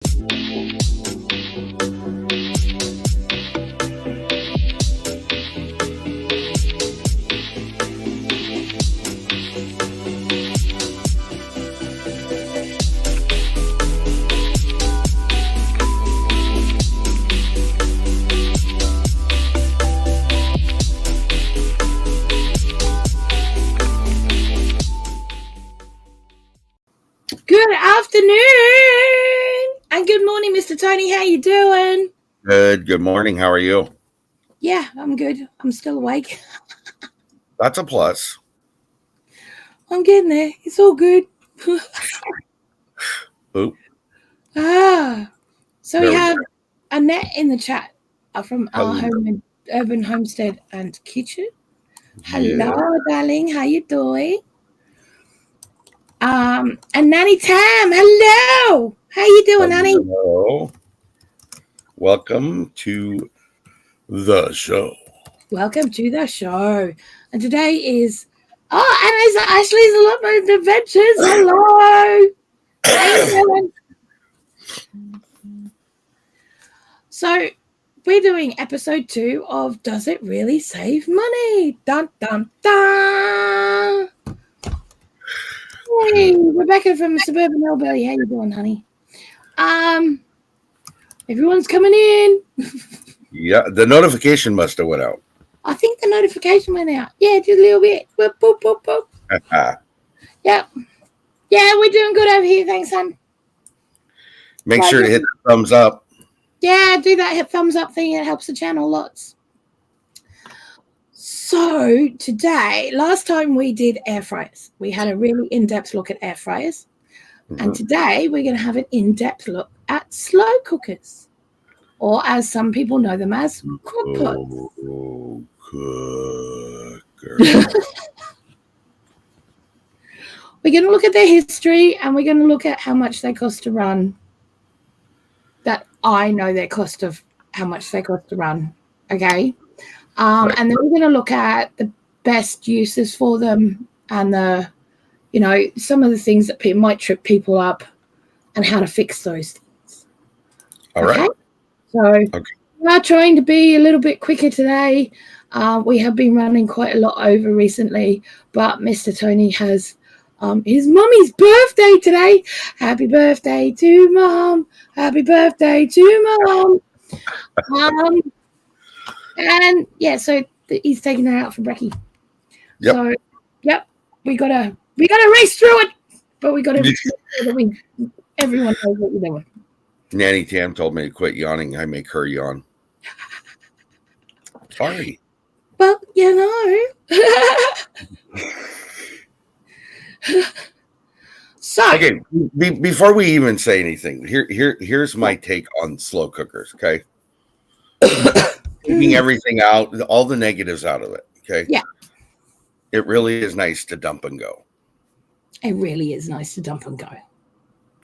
Good afternoon and good morning, Mr. Tony. How you doing? Good morning. How are you? Yeah, I'm good. I'm still awake. That's a plus. I'm getting there. It's all good. Oop. So we have Annette in the chat from our home, Urban Homestead and Kitchen. Hello, darling. How you doing? And Nanny Tam. Hello. How you doing, Nanny? Hello. Welcome to the show. Welcome to the show. And today is and Ashley's Allotment Adventures. Hello. How you doing? So we're doing episode 2 of Does It Really Save Money? Dun dun dun. Hey, Rebecca from Suburban Hillbilly. How you doing, honey? Everyone's coming in. Yeah, the notification must have went out. I think the notification went out. Yeah, just a little bit. Boop, boop, boop, boop. Yep. Yeah, we're doing good over here. Thanks, son. Make sure to hit the thumbs up. Yeah, do that hit thumbs up thing. It helps the channel lots. So today, last time we did air fryers. We had a really in-depth look at air fryers. Mm-hmm. And today we're going to have an in-depth look at slow cookers. Or as some people know them as, crock pots. We're going to look at their history and we're going to look at how much they cost to run. That I know their cost of how much they cost to run. Okay. And then we're going to look at the best uses for them and some of the things that might trip people up and how to fix those things. All right. So we are trying to be a little bit quicker today. We have been running quite a lot over recently, but Mr. Tony has his mummy's birthday today. Happy birthday to Mom. Happy birthday to Mom. And yeah, so he's taking her out for brekkie. Yep. So, yep, we gotta race through it, but we gotta make sure that everyone knows what we're doing. Nanny Tam told me to quit yawning. I make her yawn. Sorry. Well, you know. So okay, before we even say anything, here's my take on slow cookers. Okay, taking everything out, all the negatives out of it. Okay, yeah, it really is nice to dump and go. It really is nice to dump and go.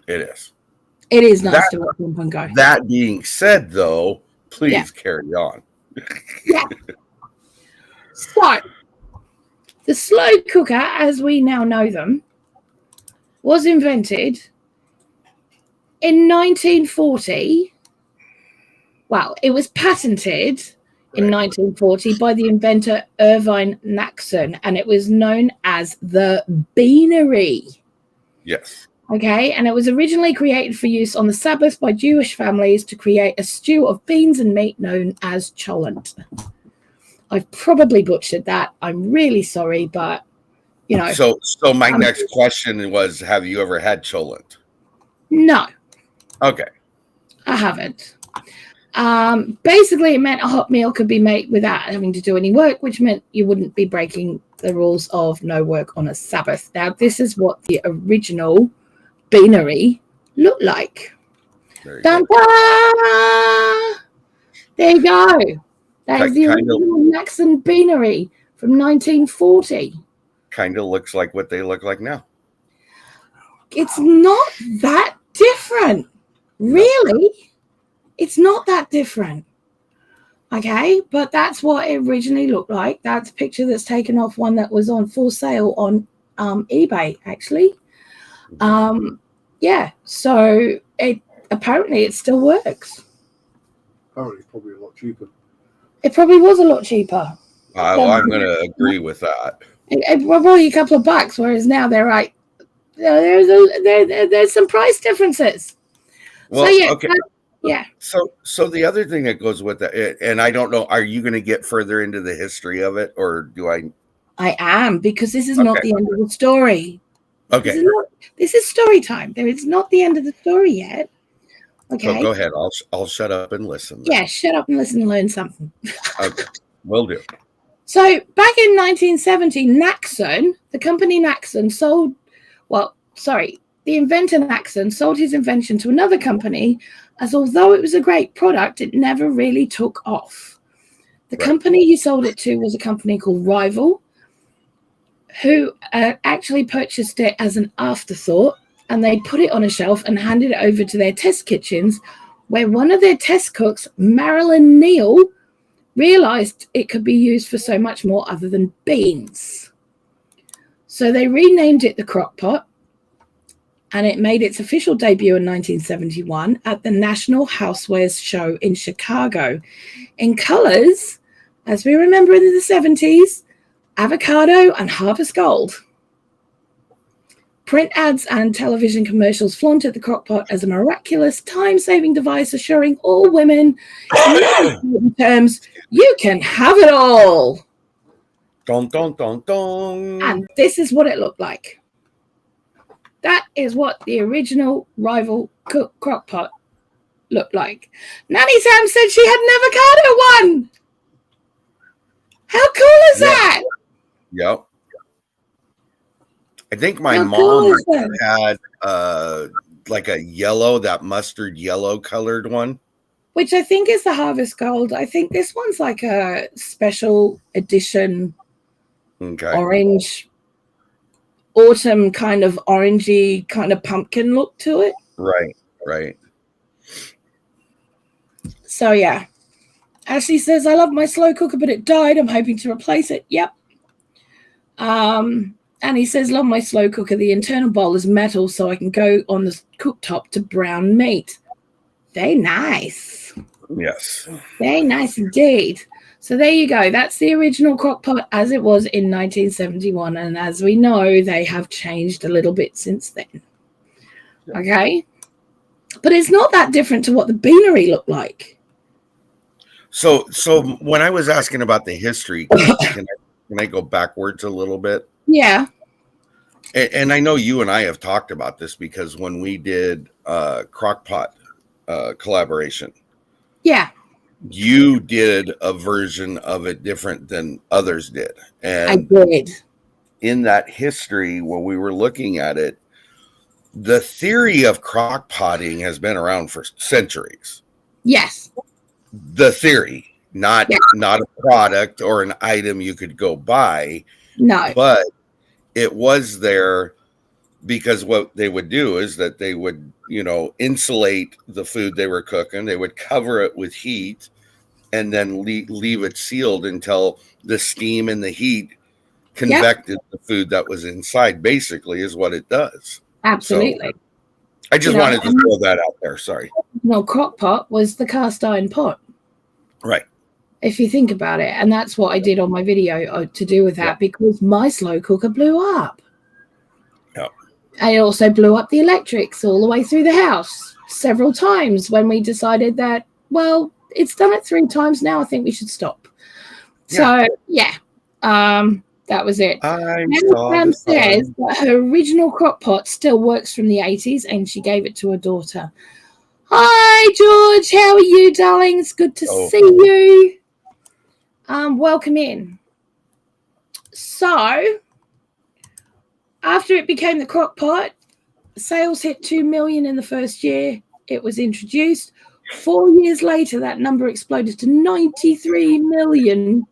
It is. It is nice to dump and go. That being said, though, please carry on. Yeah. So, the slow cooker, as we now know them, was invented in 1940. Well, it was patented in 1940 by the inventor Irving Naxon, and it was known as the beanery. Yes. Okay, and it was originally created for use on the Sabbath by Jewish families to create a stew of beans and meat known as cholent. I've probably butchered that. I'm really sorry, but you know. So my next question was, have you ever had cholent? No. Okay. I haven't. Basically, it meant a hot meal could be made without having to do any work, which meant you wouldn't be breaking the rules of no work on a Sabbath. Now, this is what the original beanery looked like. Dun, dun! There you go. That is the original Naxon beanery from 1940. Kind of looks like what they look like now. It's not that different. Really? It's not that different. Okay, but that's what it originally looked like. That's a picture that's taken off one that was on for sale on eBay, actually. Yeah, so it apparently it still works. Apparently, it's probably a lot cheaper. It probably was a lot cheaper. I'm going to agree with that. It probably a couple of bucks, whereas now they're like, there's some price differences. Well, so yeah, okay. Yeah. So the other thing that goes with that, and I don't know, are you going to get further into the history of it, or do I? I am, because this is not the end of the story. Okay. This is story time. There is not the end of the story yet. Okay. So go ahead. I'll shut up and listen. Then. Yeah, shut up and listen and learn something. Okay, will do. So back in 1970, Naxon, the company Naxon the inventor Naxon sold his invention to another company, as although it was a great product, it never really took off. The company he sold it to was a company called Rival, who actually purchased it as an afterthought, and they put it on a shelf and handed it over to their test kitchens, where one of their test cooks, Marilyn Neal, realized it could be used for so much more other than beans. So they renamed it the Crock-Pot, and it made its official debut in 1971 at the National Housewares Show in Chicago in colors, as we remember in the 70s, avocado and harvest gold. Print ads and television commercials flaunted the Crock-Pot as a miraculous time-saving device, assuring all women, in terms, you can have it all. Dun, dun, dun, dun. And this is what it looked like. That is what the original Rival Crock-Pot looked like. Nanny Sam said she had an avocado one. How cool is that? Yep. I think my mom had like a yellow, that mustard yellow colored one. Which I think is the Harvest Gold. I think this one's like a special edition orange, autumn kind of orangey, kind of pumpkin look to it. Right. So yeah. Ashley says, I love my slow cooker, but it died. I'm hoping to replace it. Yep. And he says, love my slow cooker. The internal bowl is metal, so I can go on the cooktop to brown meat. Very nice. Yes. Very nice indeed. So there you go. That's the original Crock-Pot as it was in 1971. And as we know, they have changed a little bit since then. Okay. But it's not that different to what the beanery looked like. So when I was asking about the history, can I go backwards a little bit? Yeah. And I know you and I have talked about this, because when we did Crock-Pot collaboration. Yeah. You did a version of it different than others did. And I did. In that history, when we were looking at it, the theory of crock-potting has been around for centuries. Yes. The theory, not a product or an item you could go buy. No. But it was there because what they would do is that they would, insulate the food they were cooking. They would cover it with heat and then leave it sealed until the steam and the heat convected the food that was inside, basically, is what it does. Absolutely. So I just wanted to throw that out there. Sorry. No, Crock-Pot was the cast iron pot. Right. If you think about it. And that's what I did on my video to do with that, because my slow cooker blew up. Yeah. I also blew up the electrics all the way through the house several times when we decided that, well, it's done it 3 times now. I think we should stop. So, that was it. Sam says that her original Crock-Pot still works from the 80s, and she gave it to her daughter. Hi, George. How are you, darling? It's good to see you. Welcome in. So, after it became the Crock-Pot, sales hit 2 million in the first year it was introduced. 4 years later, that number exploded to $93 million.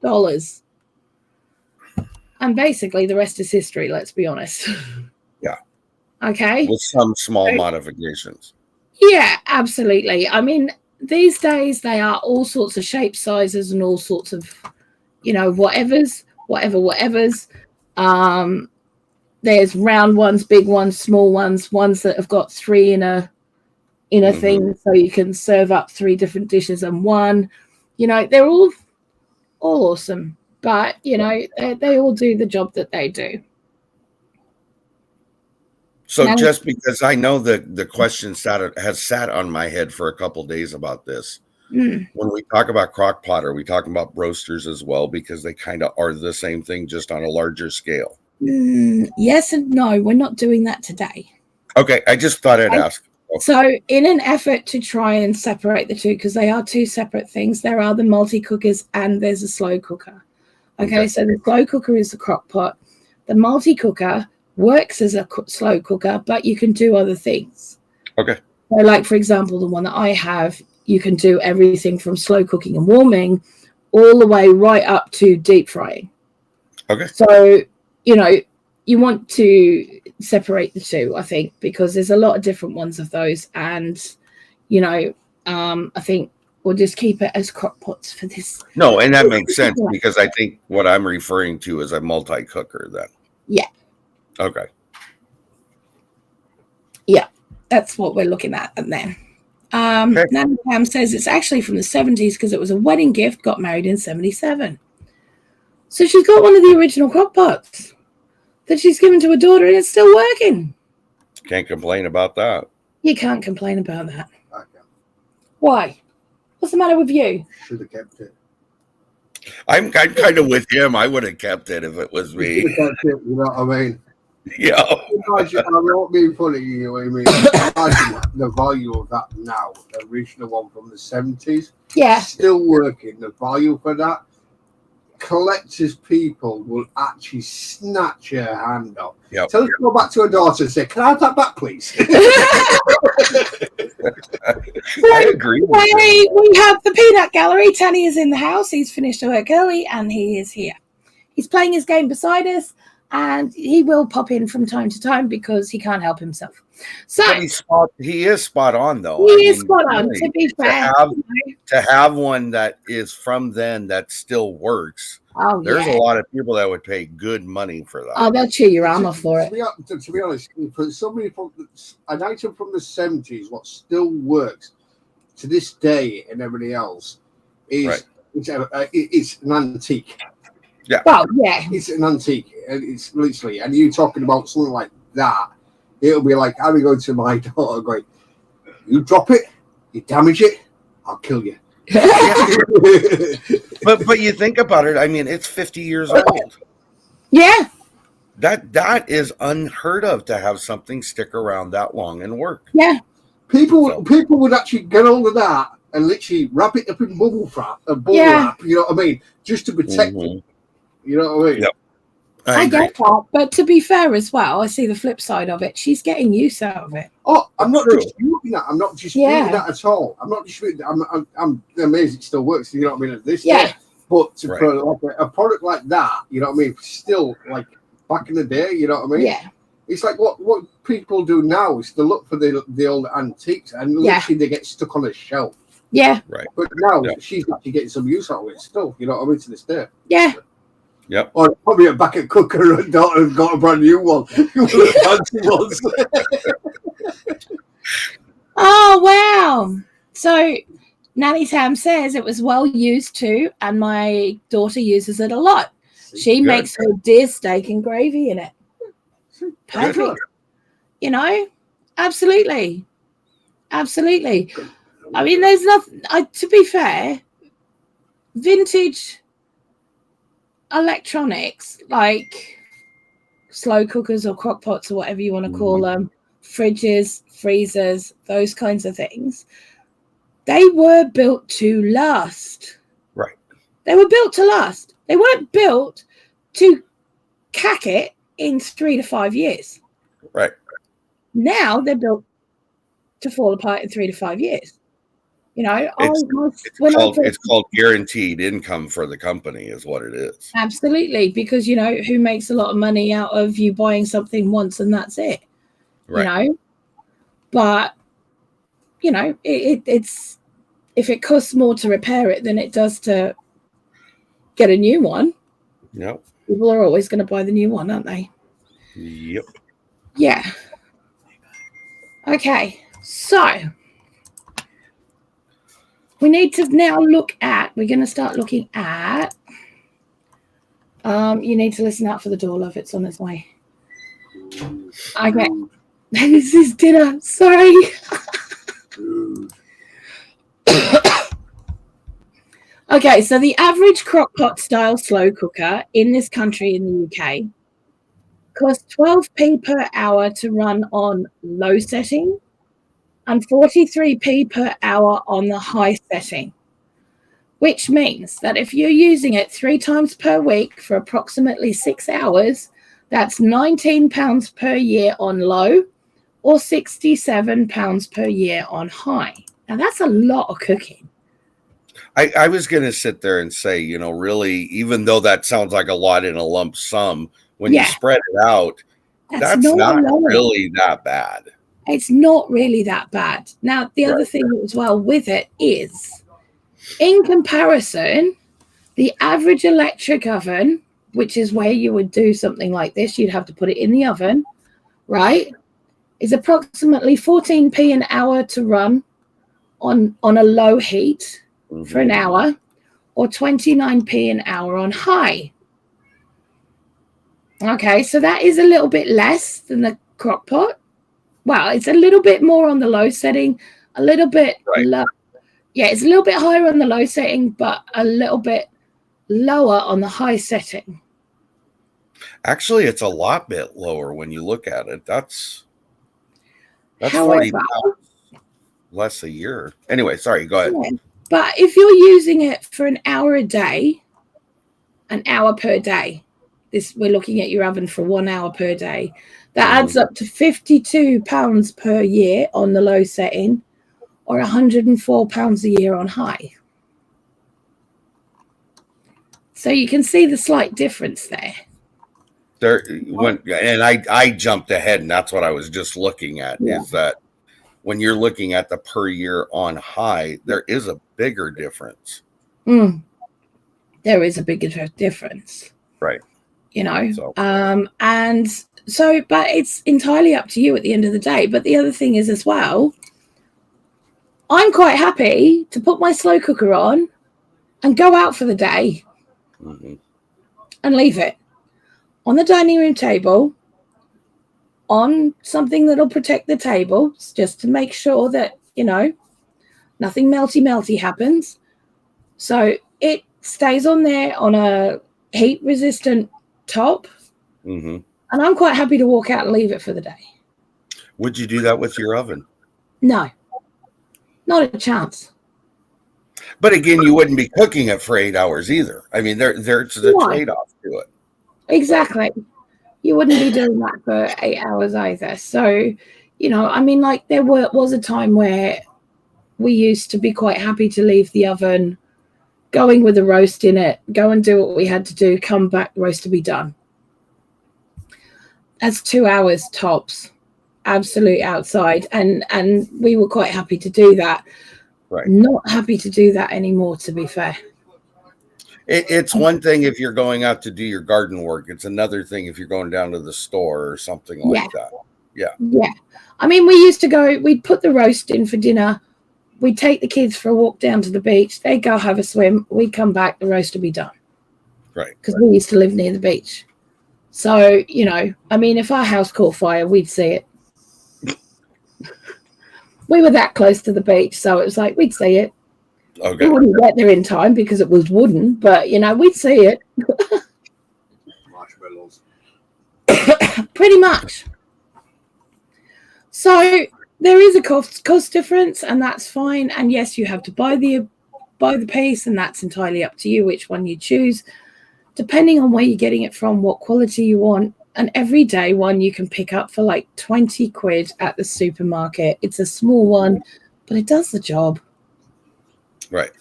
And basically, the rest is history, let's be honest. Yeah. Okay. With some small modifications. Yeah, absolutely. I mean, these days, they are all sorts of shapes, sizes, and all sorts of, whatevers. There's round ones, big ones, small ones that have got 3 in in a thing, so you can serve up 3 different dishes in one. You know, they're all awesome, but you know, they all do the job that they do. So Now- just because I know that the question has sat on my head for a couple days about this. When we talk about crock pot, are we talking about roasters as well? Because they kind of are the same thing, just on a larger scale. Yes and no, we're not doing that today. Okay, I just thought I'd ask. So in an effort to try and separate the two, because they are 2 separate things, there are the multi-cookers and there's a slow cooker. Okay, so the slow cooker is the crock pot. The multi-cooker works as a slow cooker, but you can do other things. Okay. So like, for example, the one that I have, you can do everything from slow cooking and warming all the way right up to deep frying. Okay. So, you know, you want to separate the two, I think, because there's a lot of different ones of those. And, you know, I think we'll just keep it as crock pots for this. No, and that makes sense because I think what I'm referring to is a multi-cooker then. Yeah. Okay. Yeah, that's what we're looking at then. Nanny Pam says it's actually from the 70s because it was a wedding gift, got married in 77. So she's got one of the original crock pots that she's given to her daughter and it's still working. Can't complain about that. You can't complain about that. I can. Why? What's the matter with you? Should have kept it. I'm kind of with him. I would have kept it if it was me. Should have kept it, you know what I mean? Yeah. Imagine, I'm not being funny, you know what I mean? Imagine the value of that now, the original one from the 70s. Yeah. Still working, the value for that. Collectors people will actually snatch your hand off. Yep. Tell her to go back to her daughter and say, "Can I have that back, please?" I agree with you. We have the peanut gallery. Tanny is in the house. He's finished work early and he is here. He's playing his game beside us and he will pop in from time to time because he can't help himself. So But he is spot on, though. He is spot on, to be fair. To have one that is from then that still works, there's a lot of people that would pay good money for that. Oh, they'll chew your arm off for it. To be honest, for somebody from an item from the 70s, what still works to this day and everything else is it's an antique. Yeah. Well, yeah. It's an antique. And it's literally, and you talking about something like that, it'll be like I would go to my daughter going, "You drop it, you damage it, I'll kill you." But you think about it, I mean, it's 50 years old. Yeah. That is unheard of to have something stick around that long and work. Yeah. People would actually get hold of that and literally wrap it up in bubble wrap, wrap, you know what I mean? Just to protect it. You know what I mean? Yep. I get that, but to be fair as well, I see the flip side of it. She's getting use out of it. Oh, I'm not disputing that. I'm not disputing that at all. I'm not disputing that. I'm amazed it still works. You know what I mean? At this day. But for like a product like that, you know what I mean? Still like back in the day, you know what I mean? Yeah. It's like what people do now is to look for the old antiques and literally they get stuck on a shelf. Yeah. Right. But now she's actually getting some use out of it still. You know what I mean? To this day. Yeah. Yep. Or probably a bucket cooker and daughter's got a brand new one. Oh, wow. So Nanny Tam says it was well used too, and my daughter uses it a lot. She makes her deer steak and gravy in it. Perfect. You know, absolutely. Absolutely. I mean, there's nothing, to be fair, vintage electronics like slow cookers or crock pots or whatever you want to call them, fridges, freezers, those kinds of things, they were built to last. Right. They were built to last. They weren't built to cack it in 3 to 5 years. Right. Now they're built to fall apart in 3 to 5 years. You know, it's called guaranteed income for the company is what it is. Absolutely, because, you know, who makes a lot of money out of you buying something once and that's it? Right. You know? But, you know, it's if it costs more to repair it than it does to get a new one. Yep. People are always going to buy the new one, aren't they? Yep. Yeah. Okay, so we need to now look at, we're going to start looking at, you need to listen out for the door, love. It's on its way. Okay. This is dinner. Sorry. Okay, so the average crock-pot style slow cooker in this country, in the UK, costs 12p per hour to run on low setting and 43p per hour on the high setting, which means that if you're using it 3 times per week for approximately 6 hours, that's £19 per year on low or £67 per year on high. Now, that's a lot of cooking. I was going to sit there and say, you know, really, even though that sounds like a lot in a lump sum, when you spread it out, that's not really that bad. It's not really that bad. Now, the other thing as well with it is, in comparison, the average electric oven, which is where you would do something like this, you'd have to put it in the oven, right, is approximately 14p an hour to run on a low heat for an hour, or 29p an hour on high. Okay, so that is a little bit less than the crock pot. Well, it's a little bit more on the low setting, a little bit low. Yeah, it's a little bit higher on the low setting, but a little bit lower on the high setting. Actually, it's a lot bit lower when you look at it. That's however, 40 pounds less a year. Anyway, sorry, go ahead. Yeah. But if you're using it for an hour a day, an hour per day, we're looking at your oven for 1 hour per day, that adds up to £52 per year on the low setting, or £104 a year on high. So you can see the slight difference there. I jumped ahead, and that's what I was just looking at, is that when you're looking at the per year on high, there is a bigger difference. There is a bigger difference. Right. You know, and so, but it's entirely up to you at the end of the day. But the other thing is as well, I'm quite happy to put my slow cooker on and go out for the day and leave it on the dining room table, on something that'll protect the tables, just to make sure that, you know, nothing melty happens. So it stays on there on a heat resistant top. And I'm quite happy to walk out and leave it for the day. Would you do that with your oven? No, not a chance. But again, you wouldn't be cooking it for 8 hours either. I mean, there's the trade-off to it. Exactly. You wouldn't be doing that for 8 hours either. So, you know, I mean, like there was a time where we used to be quite happy to leave the oven going with a roast in it, go and do what we had to do, come back, roast to be done. That's 2 hours tops, absolute outside. And we were quite happy to do that. Right. Not happy to do that anymore, to be fair. It's one thing if you're going out to do your garden work. It's another thing if you're going down to the store or something like that. Yeah. I mean, we used to go, we'd put the roast in for dinner. We'd take the kids for a walk down to the beach. They'd go have a swim. We'd come back, the roast would be done. Right. Because we used to live near the beach. So, you know, I mean, if our house caught fire, we'd see it. We were that close to the beach, so it was like, we'd see it. Okay. We wouldn't get there in time because it was wooden, but, you know, we'd see it. Marshmallows. Pretty much. So there is a cost difference, and that's fine. And yes, you have to buy the piece, and that's entirely up to you which one you choose, depending on where you're getting it from, what quality you want. An everyday one you can pick up for like 20 quid at the supermarket. It's a small one, but it does the job. Right.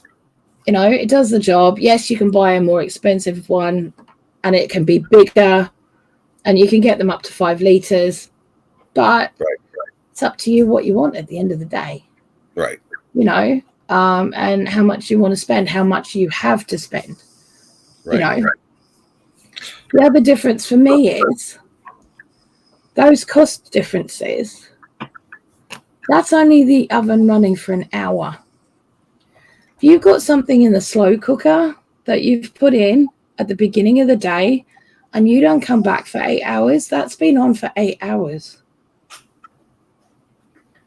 You know, it does the job. Yes, you can buy a more expensive one and it can be bigger and you can get them up to 5 litres, but it's up to you what you want at the end of the day. Right. You know, and how much you want to spend, how much you have to spend. Right. You know. Right. The other difference for me is those cost differences. That's only the oven running for an hour. if you've got something in the slow cooker that you've put in at the beginning of the day and you don't come back for 8 hours, that's been on for 8 hours.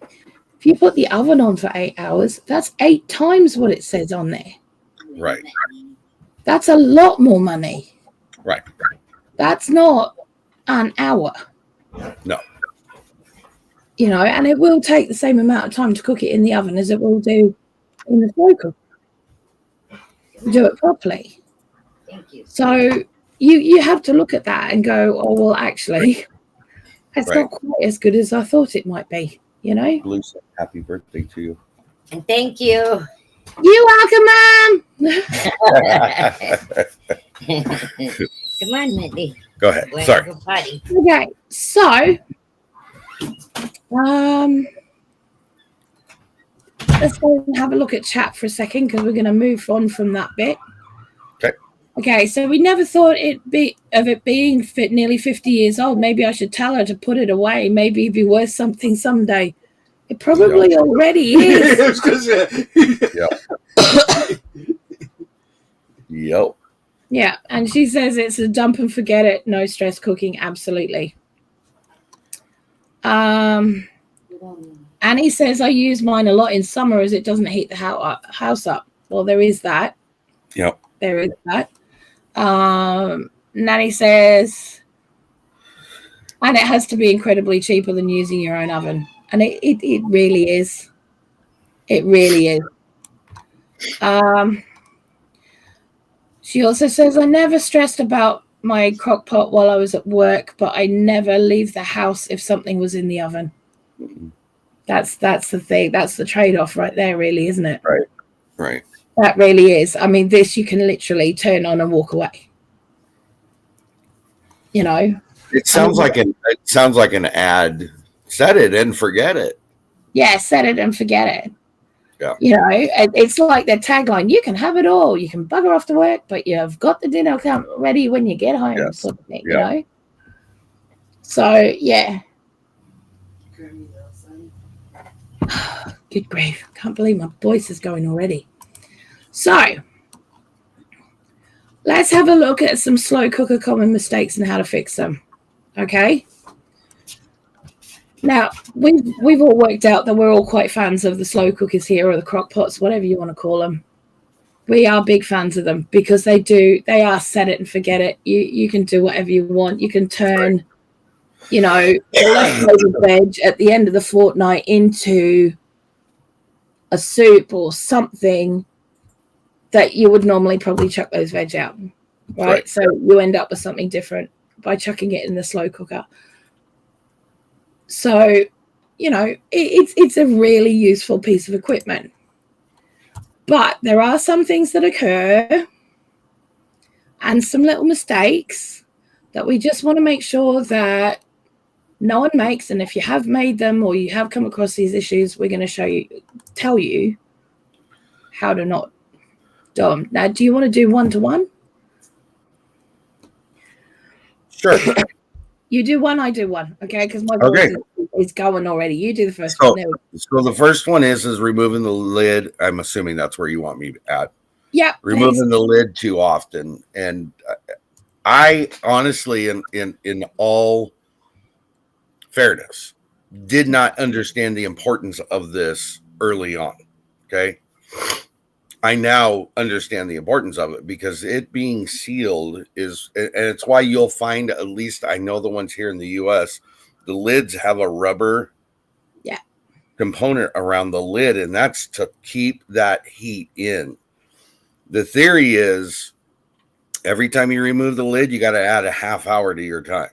If you put the oven on for 8 hours, that's 8 times what it says on there. Right. That's a lot more money. Right. That's not an hour. No. You know, and it will take the same amount of time to cook it in the oven as it will do in the slow cooker. Do it properly. Thank you. So you have to look at that and go, oh, well, actually, it's not quite as good as I thought it might be, you know? Blue said, happy birthday to you. And thank you. You're welcome, Mom. Come on, Mindy. Go ahead. Sorry. Party. Okay, so let's go and have a look at chat for a second because we're going to move on from that bit. Okay, so we never thought it being nearly 50 years old. Maybe I should tell her to put it away. Maybe it'd be worth something someday. It probably already is. Yep. Yeah, and she says it's a dump and forget it. No stress cooking. Absolutely. Annie says I use mine a lot in summer as it doesn't heat the house up. Well, there is that. Yep. There is that. Nanny says, and it has to be incredibly cheaper than using your own oven. And it really is. It really is. She also says, I never stressed about my crock pot while I was at work, but I never leave the house if something was in the oven. That's the thing. That's the trade-off right there, really, isn't it? Right. Right. That really is. I mean, this you can literally turn on and walk away. You know? It sounds like an ad. Set it and forget it. Yeah, set it and forget it. Yeah. You know, it's like their tagline, you can have it all. You can bugger off to work, but you've got the dinner ready when you get home, sort of thing, you know? So, yeah. Good grief. Can't believe my voice is going already. So, let's have a look at some slow cooker common mistakes and how to fix them. Okay? Now, we've all worked out that we're all quite fans of the slow cookers here, or the crock pots, whatever you want to call them. We are big fans of them because they are set it and forget it. You can do whatever you want. You can turn, you know, leftover veg at the end of the fortnight into a soup or something that you would normally probably chuck those veg out, right? So you end up with something different by chucking it in the slow cooker. So, you know, it's a really useful piece of equipment. But there are some things that occur and some little mistakes that we just want to make sure that no one makes. And if you have made them or you have come across these issues, we're going to tell you how to not do them. Now, do you want to do one-to-one? Sure. You do one, I do one, okay? Because my voice is going already. You do the first one. So the first one is removing the lid. I'm assuming that's where you want me at. Yeah. Removing the lid too often. And I honestly, in all fairness, did not understand the importance of this early on. Okay. I now understand the importance of it because it being sealed is, and it's why you'll find, at least I know the ones here in the US, the lids have a rubber component around the lid, and that's to keep that heat in. The theory is every time you remove the lid, you got to add a half hour to your time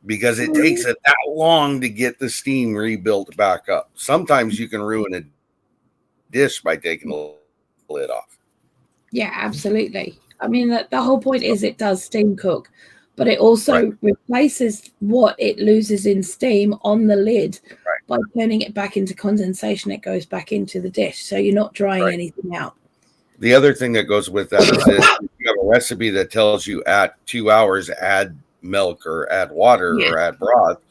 because it takes it that long to get the steam rebuilt back up. Sometimes you can ruin a dish by taking the lid off. Yeah, absolutely. I mean, the whole point is it does steam cook, but it also replaces what it loses in steam on the lid by turning it back into condensation. It goes back into the dish, so you're not drying anything out. The other thing that goes with that is if you have a recipe that tells you at 2 hours add milk or add water or add broth,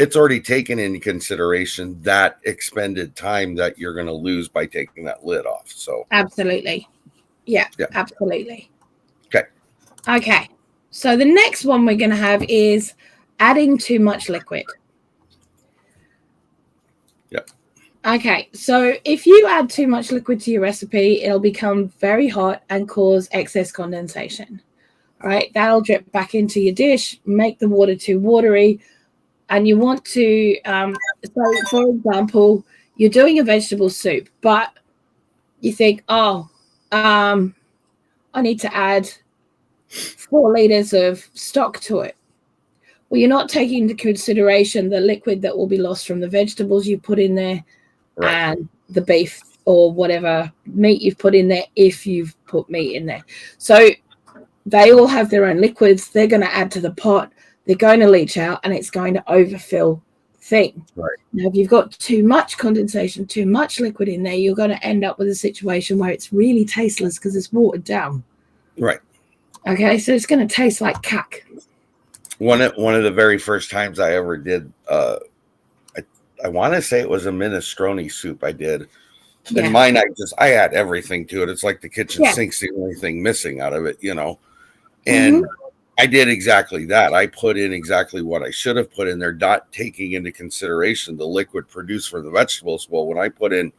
it's already taken into consideration that expended time that you're going to lose by taking that lid off. So absolutely. Yeah, absolutely. Okay. So the next one we're going to have is adding too much liquid. Yep. Okay, so if you add too much liquid to your recipe, it'll become very hot and cause excess condensation. All right, that'll drip back into your dish, make the water too watery. And you want to, so for example, you're doing a vegetable soup, but you think, I need to add 4 liters of stock to it. Well, you're not taking into consideration the liquid that will be lost from the vegetables you put in there and the beef or whatever meat you've put in there if you've put meat in there. So they all have their own liquids. They're going to add to the pot. They're going to leach out, and it's going to overfill the thing. Right. Now, if you've got too much condensation, too much liquid in there, you're going to end up with a situation where it's really tasteless because it's watered down. Right. Okay, so it's going to taste like cack. One of the very first times I ever did, I want to say it was a minestrone soup I did. Yeah. And mine, I add everything to it. It's like the kitchen sink's the only thing missing out of it, you know. And I did exactly that. I put in exactly what I should have put in there, not taking into consideration the liquid produced for the vegetables. Well, when I put in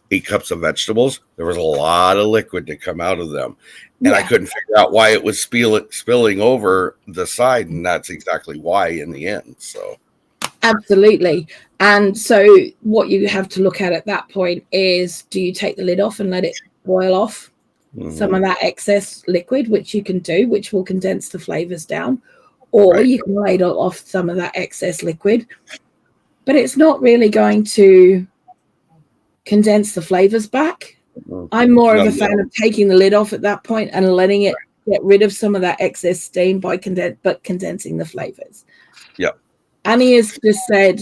8 cups of vegetables, there was a lot of liquid to come out of them. And I couldn't figure out why it was spilling over the side. And that's exactly why in the end. So absolutely. And so what you have to look at that point is, do you take the lid off and let it boil off some of that excess liquid, which you can do, which will condense the flavors down, or you can ladle off some of that excess liquid, but it's not really going to condense the flavors back. I'm more of a fan of taking the lid off at that point and letting it get rid of some of that excess steam by condensing the flavors. Yeah. Annie has just said,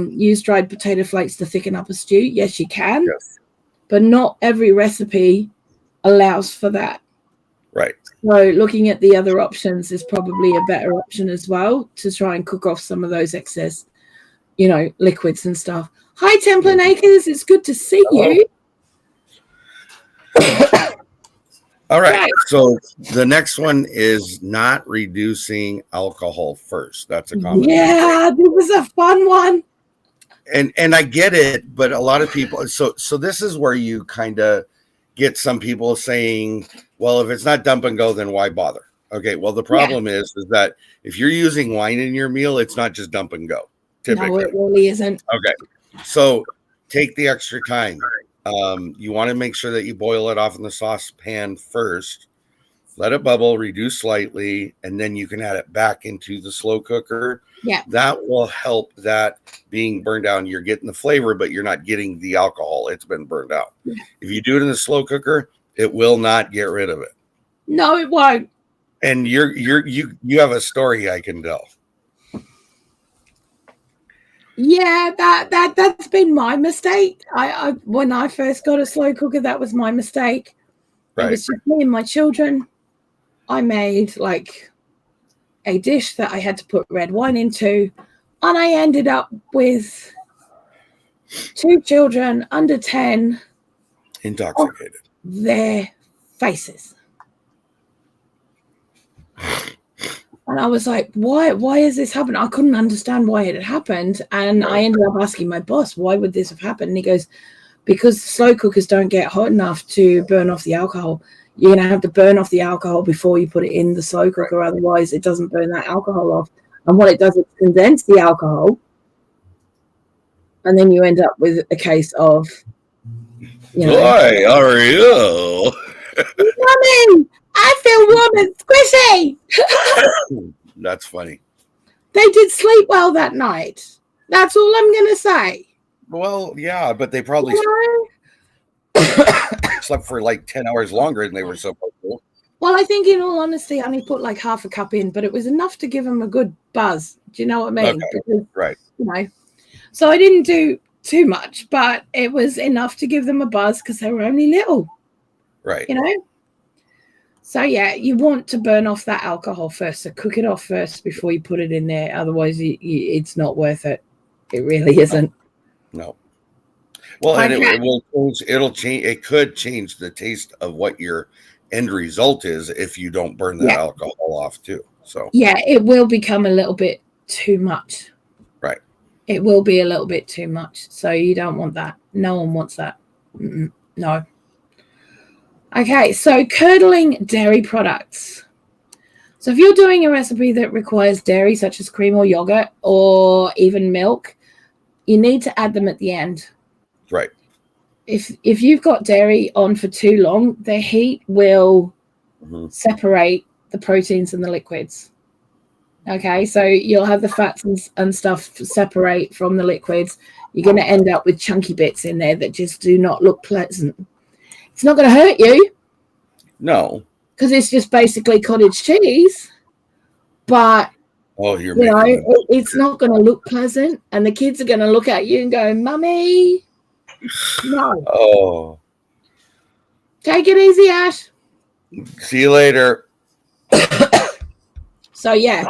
use dried potato flakes to thicken up a stew. Yes, you can, but not every recipe allows for that. Right. So looking at the other options is probably a better option as well to try and cook off some of those excess, liquids and stuff. Hi, Templin Acres. It's good to see you. All right. So the next one is not reducing alcohol first. That's a common. Yeah, this was a fun one. And I get it, but a lot of people. So this is where you kind of get some people saying, well, if it's not dump and go, then why bother? Okay. Well, the problem is that if you're using wine in your meal, it's not just dump and go. Typically. No, it really isn't. Okay. So take the extra time. You want to make sure that you boil it off in the saucepan first, let it bubble, reduce slightly, and then you can add it back into the slow cooker. Yeah. That will help that being burned down. You're getting the flavor, but you're not getting the alcohol. It's been burned out. Yeah. If you do it in the slow cooker, it will not get rid of it. No, it won't. And you have a story I can tell. Yeah, that's been my mistake. I when I first got a slow cooker, that was my mistake. It was just me and my children. I made like a dish that I had to put red wine into, and I ended up with 2 children under 10 intoxicated. Their faces. And I was like, why is this happening? I couldn't understand why it had happened. And I ended up asking my boss, why would this have happened? And he goes, because slow cookers don't get hot enough to burn off the alcohol. You're going to have to burn off the alcohol before you put it in the slow cooker. Otherwise, it doesn't burn that alcohol off. And what it does is condense the alcohol. And then you end up with a case of, Why are you? Mommy, I feel warm and squishy. That's funny. They did sleep well that night. That's all I'm going to say. Well, yeah, but they probably slept for like 10 hours longer than they were supposed to. Well, I think in all honesty, I only put like half a cup in, but it was enough to give them a good buzz. Do you know what I mean? Okay. Because, so I didn't do too much, but it was enough to give them a buzz because they were only little. Right. So yeah, you want to burn off that alcohol first. So cook it off first before you put it in there. Otherwise, it's not worth it. It really isn't. No. Well, and it will change. It'll change. It could change the taste of what your end result is if you don't burn that alcohol off too. So yeah, it will become a little bit too much. Right. It will be a little bit too much. So you don't want that. No one wants that. No. Okay, so curdling dairy products. So if you're doing a recipe that requires dairy, such as cream or yogurt or even milk, you need to add them at the end. Right. If you've got dairy on for too long, the heat will separate the proteins and the liquids. Okay, so you'll have the fats and stuff separate from the liquids. You're going to end up with chunky bits in there that just do not look pleasant. It's not going to hurt you. No. Because it's just basically cottage cheese. But, it's not going to look pleasant. And the kids are going to look at you and go, Mummy, no. Oh. Take it easy, Ash. See you later. So, yeah.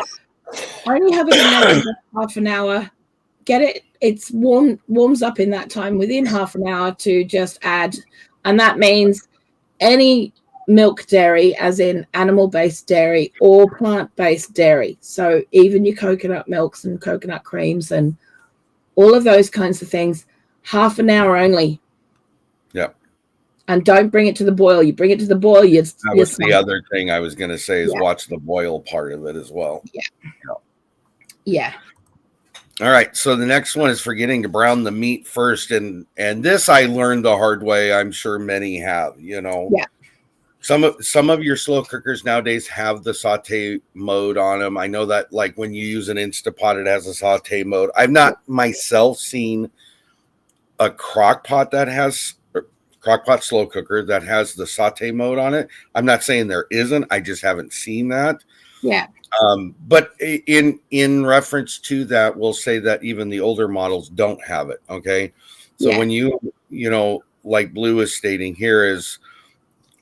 Only have it in there for half an hour. Get it. It's warms up in that time within half an hour to just add. And that means any milk dairy, as in animal-based dairy or plant-based dairy. So even your coconut milks and coconut creams and all of those kinds of things, half an hour only. Yep. And don't bring it to the boil. You bring it to the boil. That was the other thing I was going to say is watch the boil part of it as well. Yeah. All right, so the next one is forgetting to brown the meat first, and this I learned the hard way. I'm sure many have. Yeah. Some of your slow cookers nowadays have the saute mode on them. I know that, like when you use an Instapot, it has a saute mode. I've not myself seen a crock-pot slow cooker that has the saute mode on it. I'm not saying there isn't. I just haven't seen that. Yeah. But in reference to that, we'll say that even the older models don't have it. Okay. So when you like Blue is stating here, is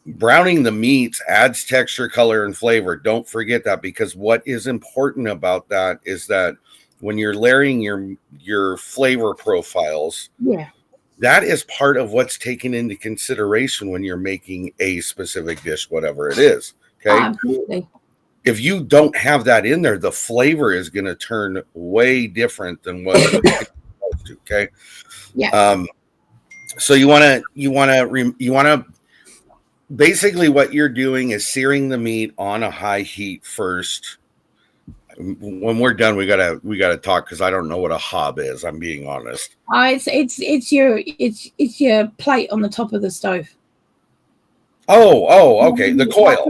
browning the meats adds texture, color, and flavor. Don't forget that, because what is important about that is that when you're layering your flavor profiles, that is part of what's taken into consideration when you're making a specific dish, whatever it is. Okay. Absolutely. If you don't have that in there, the flavor is going to turn way different than what it's supposed to. Okay. Yeah. So you want to basically what you're doing is searing the meat on a high heat first. When we're done, we gotta talk, because I don't know what a hob is. I'm being honest. It's your plate on the top of the stove. Oh, okay. The coil.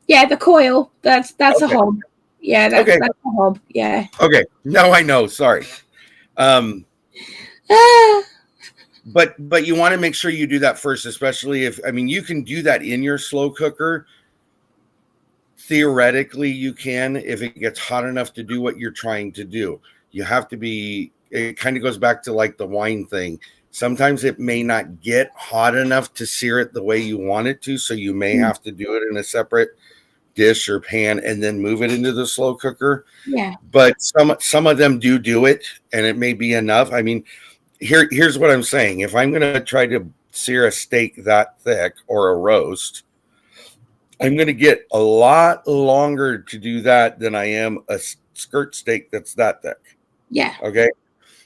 Yeah, the coil. That's a hob. Yeah, that's a hob. Yeah. Okay. Now I know. Sorry. But you want to make sure you do that first, especially you can do that in your slow cooker. Theoretically, you can, if it gets hot enough to do what you're trying to do. You have to be, it kind of goes back to like the wine thing. Sometimes it may not get hot enough to sear it the way you want it to. So you may have to do it in a separate dish or pan and then move it into the slow cooker. Yeah. But some of them do it, and it may be enough. Here's what I'm saying. If I'm going to try to sear a steak that thick or a roast, I'm going to get a lot longer to do that than I am a skirt steak that's that thick. Yeah. Okay.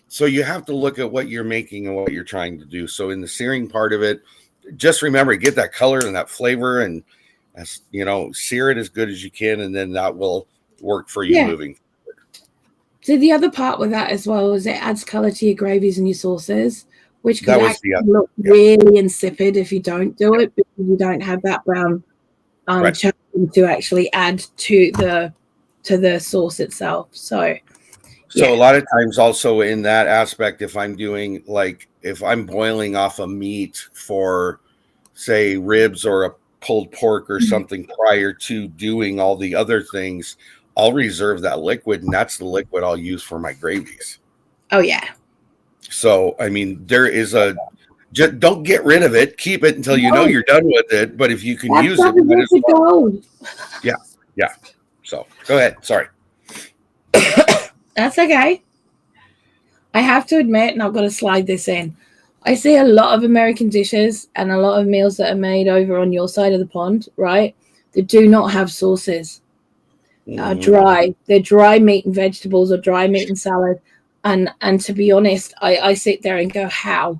So you have to look at what you're making and what you're trying to do. So in the searing part of it, just remember, get that color and that flavor, and sear it as good as you can, and then that will work for you moving forward. So the other part with that as well is it adds color to your gravies and your sauces, which could actually look really insipid if you don't do it, because you don't have that brown to actually add to the sauce itself. So a lot of times also in that aspect, if I'm boiling off a meat for, say, ribs or a pulled pork or something prior to doing all the other things, I'll reserve that liquid, and that's the liquid I'll use for my gravies. Oh yeah. So there is Just don't get rid of it. Keep it until you know you're done with it. But if you can That's use it, might as well. gold. Yeah. So go ahead. Sorry. That's okay. I have to admit, and I've got to slide this in. I see a lot of American dishes and a lot of meals that are made over on your side of the pond, right? That do not have sauces. Dry. They're dry meat and vegetables or dry meat and salad. And to be honest, I sit there and go, how?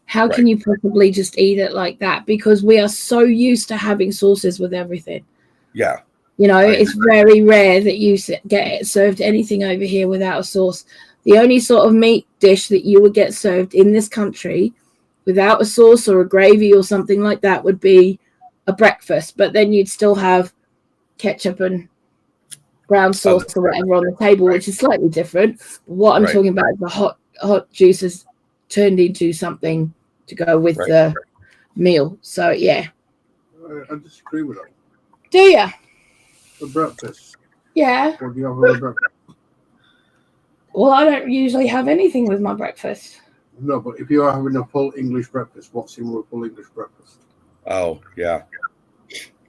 How can you possibly just eat it like that? Because we are so used to having sauces with everything. Yeah. It's very rare that you get served anything over here without a sauce. The only sort of meat dish that you would get served in this country without a sauce or a gravy or something like that would be a breakfast. But then you'd still have ketchup and brown sauce or whatever on the table, which is slightly different. What I'm talking about is the hot juices turned into something to go with the meal. So, yeah. I disagree with that. Do you? For breakfast. Yeah. What do you have for breakfast? Well, I don't usually have anything with my breakfast. No, but if you're having a full English breakfast, what's in a full English breakfast? Oh, yeah.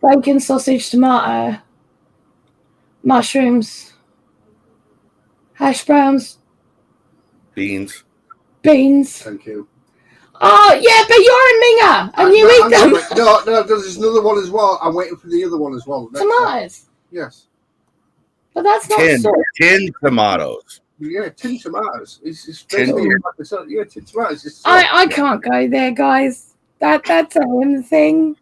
Bacon, sausage, tomato, mushrooms, hash browns, Beans. Thank you. Oh, yeah, but you're a minger, and you eat them. No, there's another one as well. I'm waiting for the other one as well. Tomatoes. Yes. But that's not Tin tomatoes. Yeah, tin tomatoes. It's tin tomatoes. I can't go there, guys. That's a him thing.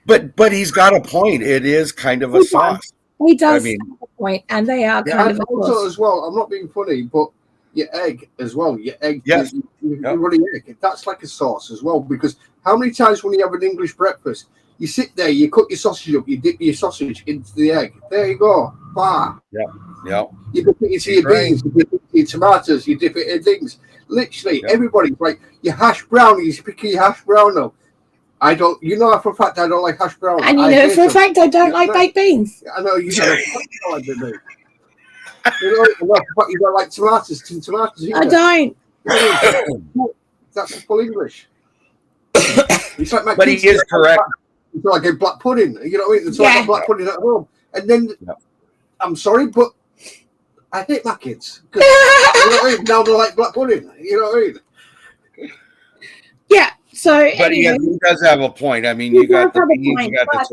But he's got a point. It is kind of a sauce. He does have a point, and they are kind of a also as well. I'm not being funny, but your egg as well. Your egg, yes. Your running egg. That's like a sauce as well. Because how many times when you have an English breakfast, you sit there, you cook your sausage up, you dip your sausage into the egg. There you go. Bah. Yeah. You dip it into your beans, you dip it into your tomatoes, you dip it in things. Literally, everybody's like your hash brownies. Pick your hash brown up. I don't. You know for a fact I don't like hash browns. And you know for a fact I don't like baked beans. I know you don't like baked beans. You don't like tomatoes. Tomatoes. I don't. That's full English. It's like my but he is correct. It's like a black pudding. You know what I mean? It's like black pudding at home. And then, I'm sorry, but I hate my kids. You know what I mean? Now they like black pudding. You know what I mean? Yeah. So, but anyway, he does have a point. I mean, you got the beans, you got the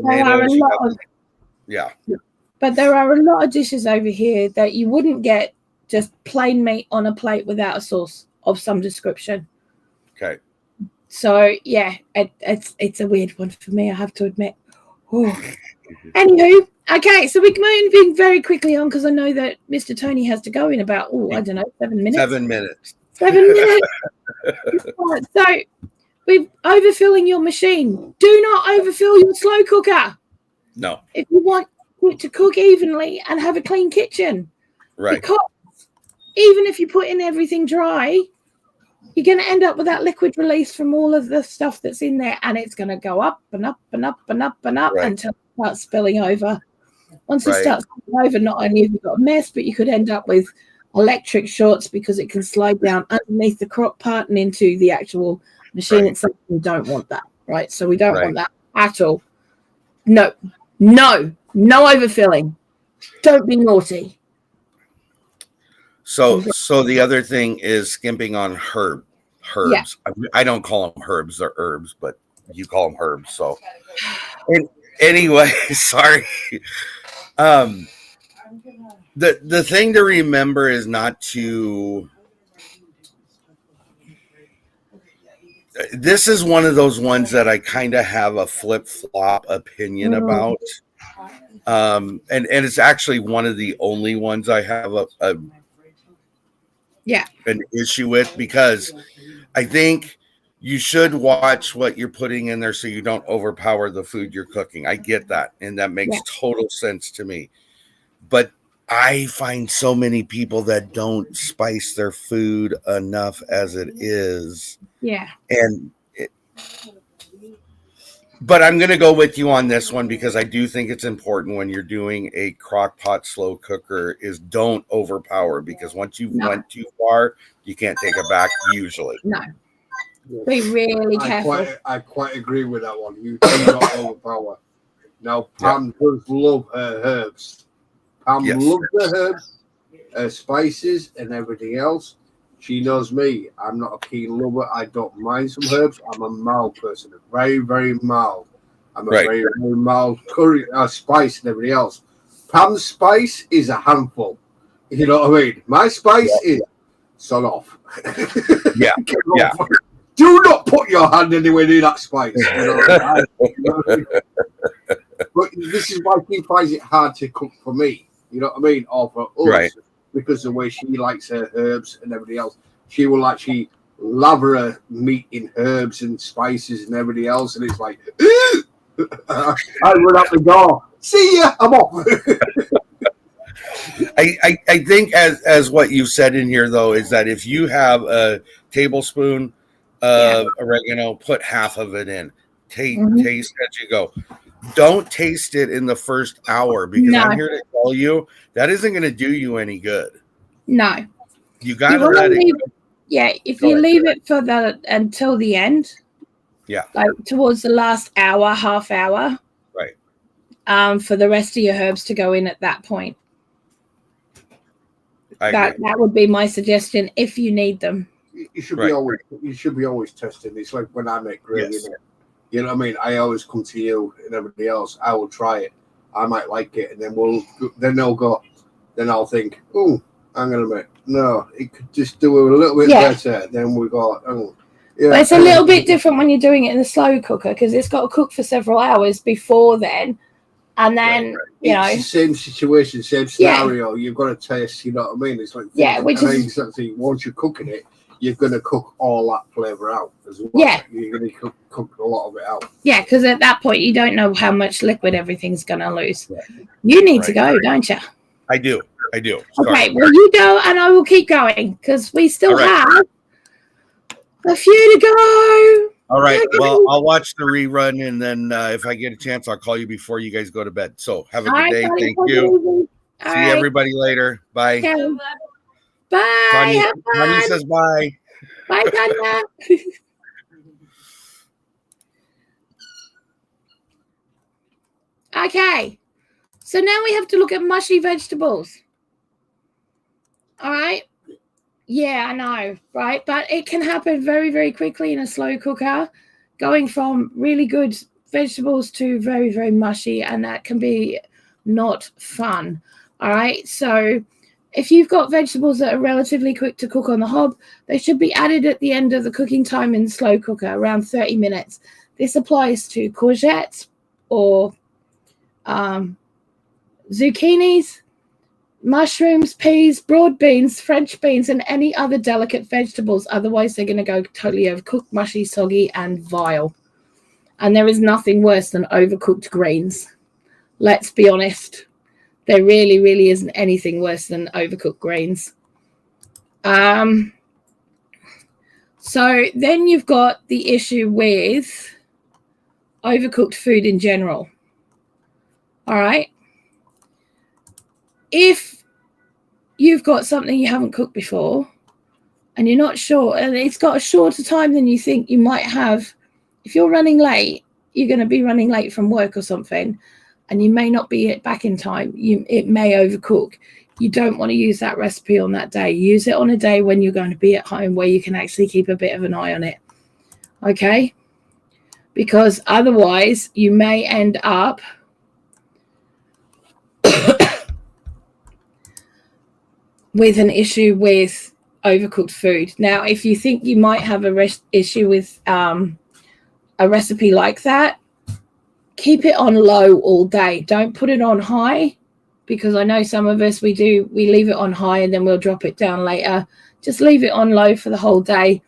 tomatoes. But there are a lot of dishes over here that you wouldn't get just plain meat on a plate without a sauce of some description. Okay. So yeah, it's a weird one for me, I have to admit. Anywho, okay, so we're moving very quickly on because I know that Mr. Tony has to go in about 7 minutes. 7 minutes. 7 minutes. So we're overfilling your machine. Do not overfill your slow cooker. No. If you want it to cook evenly and have a clean kitchen. Right. Because even if you put in everything dry, you're going to end up with that liquid release from all of the stuff that's in there, and it's going to go up and up and up and up and up until it starts spilling over. Once it starts spilling over, not only have you got a mess, but you could end up with electric shorts because it can slide down underneath the crock part and into the actual machine itself. We don't want that, right? So we don't want that at all. No overfilling. Don't be naughty. So the other thing is skimping on herbs. Yeah. I don't call them herbs; they're herbs, but you call them herbs. So, anyway, sorry. The thing to remember is not to. This is one of those ones that I kind of have a flip-flop opinion about. And it's actually one of the only ones I have an issue with, because I think you should watch what you're putting in there so you don't overpower the food you're cooking. I get that, and that makes total sense to me. But I find so many people that don't spice their food enough as it is. Yeah. But I'm going to go with you on this one because I do think it's important when you're doing a crock pot slow cooker is don't overpower, because once you went too far, you can't take it back usually. No. Be really careful. I quite agree with that one. You do not overpower. Now, Pam does love her herbs. Pam loves her herbs, her spices, and everything else. She knows me. I'm not a keen lover. I don't mind some herbs. I'm a mild person, very, very mild. I'm a very, very mild curry, spice, and everything else. Pam's spice is a handful. You know what I mean? My spice is son off. Yeah. Do not put your hand anywhere near that spice. But this is why she finds it hard to cook for me. You know what I mean? Or for us. Because the way she likes her herbs and everything else. She will actually lather her meat in herbs and spices and everything else. And it's like, I run out the door. See ya, I'm off. I think as what you said in here though is that if you have a tablespoon of oregano, put half of it in. Taste as you go. Don't taste it in the first hour because I'm here to tell you that isn't going to do you any good. No, you got to let it. If you leave it for until the end, like towards the last hour, half hour, right, for the rest of your herbs to go in at that point. That would be my suggestion if you need them. You should be always. You should be always testing. It's like when I make gravy. You know what I mean? I always come to you and everybody else. I will try it. I might like it, and then they'll go. Then I'll think, oh, I'm gonna make it could just do a little bit better. Then we go, But it's a little bit different when you're doing it in the slow cooker because it's got to cook for several hours before then, and then you know, it's the same situation, same scenario. You've got to taste. You know what I mean? It's like which is exactly once you're cooking it. You're going to cook all that flavour out as well. Yeah. You're going to cook a lot of it out. Yeah, because at that point, you don't know how much liquid everything's going to lose. You need to go, don't you? I do. Okay, well, you go and I will keep going because we still have a few to go. All right. Well, I'll watch the rerun and then if I get a chance, I'll call you before you guys go to bed. So have a good day. Thank you. See everybody later. Bye. Okay. Bye. Tanya says bye. Bye, Tanya. Okay. So now we have to look at mushy vegetables. All right. Yeah, I know, right? But it can happen very, very quickly in a slow cooker, going from really good vegetables to very, very mushy, and that can be not fun. All right. So if you've got vegetables that are relatively quick to cook on the hob, they should be added at the end of the cooking time in the slow cooker, around 30 minutes. This applies to courgettes or zucchinis, mushrooms, peas, broad beans, French beans, and any other delicate vegetables. Otherwise, they're going to go totally overcooked, mushy, soggy, and vile. And there is nothing worse than overcooked greens. Let's be honest. There really, really isn't anything worse than overcooked grains. So then you've got the issue with overcooked food in general. All right. If you've got something you haven't cooked before and you're not sure, and it's got a shorter time than you think you might have, if you're running late, you're going to be running late from work or something, and you may not be back in time. It may overcook. You don't want to use that recipe on that day. Use it on a day when you're going to be at home where you can actually keep a bit of an eye on it. Okay? Because otherwise you may end up with an issue with overcooked food. Now, if you think you might have a issue with a recipe like that, keep it on low all day. Don't put it on high, because I know some of us, we leave it on high and then we'll drop it down later. Just leave it on low for the whole day.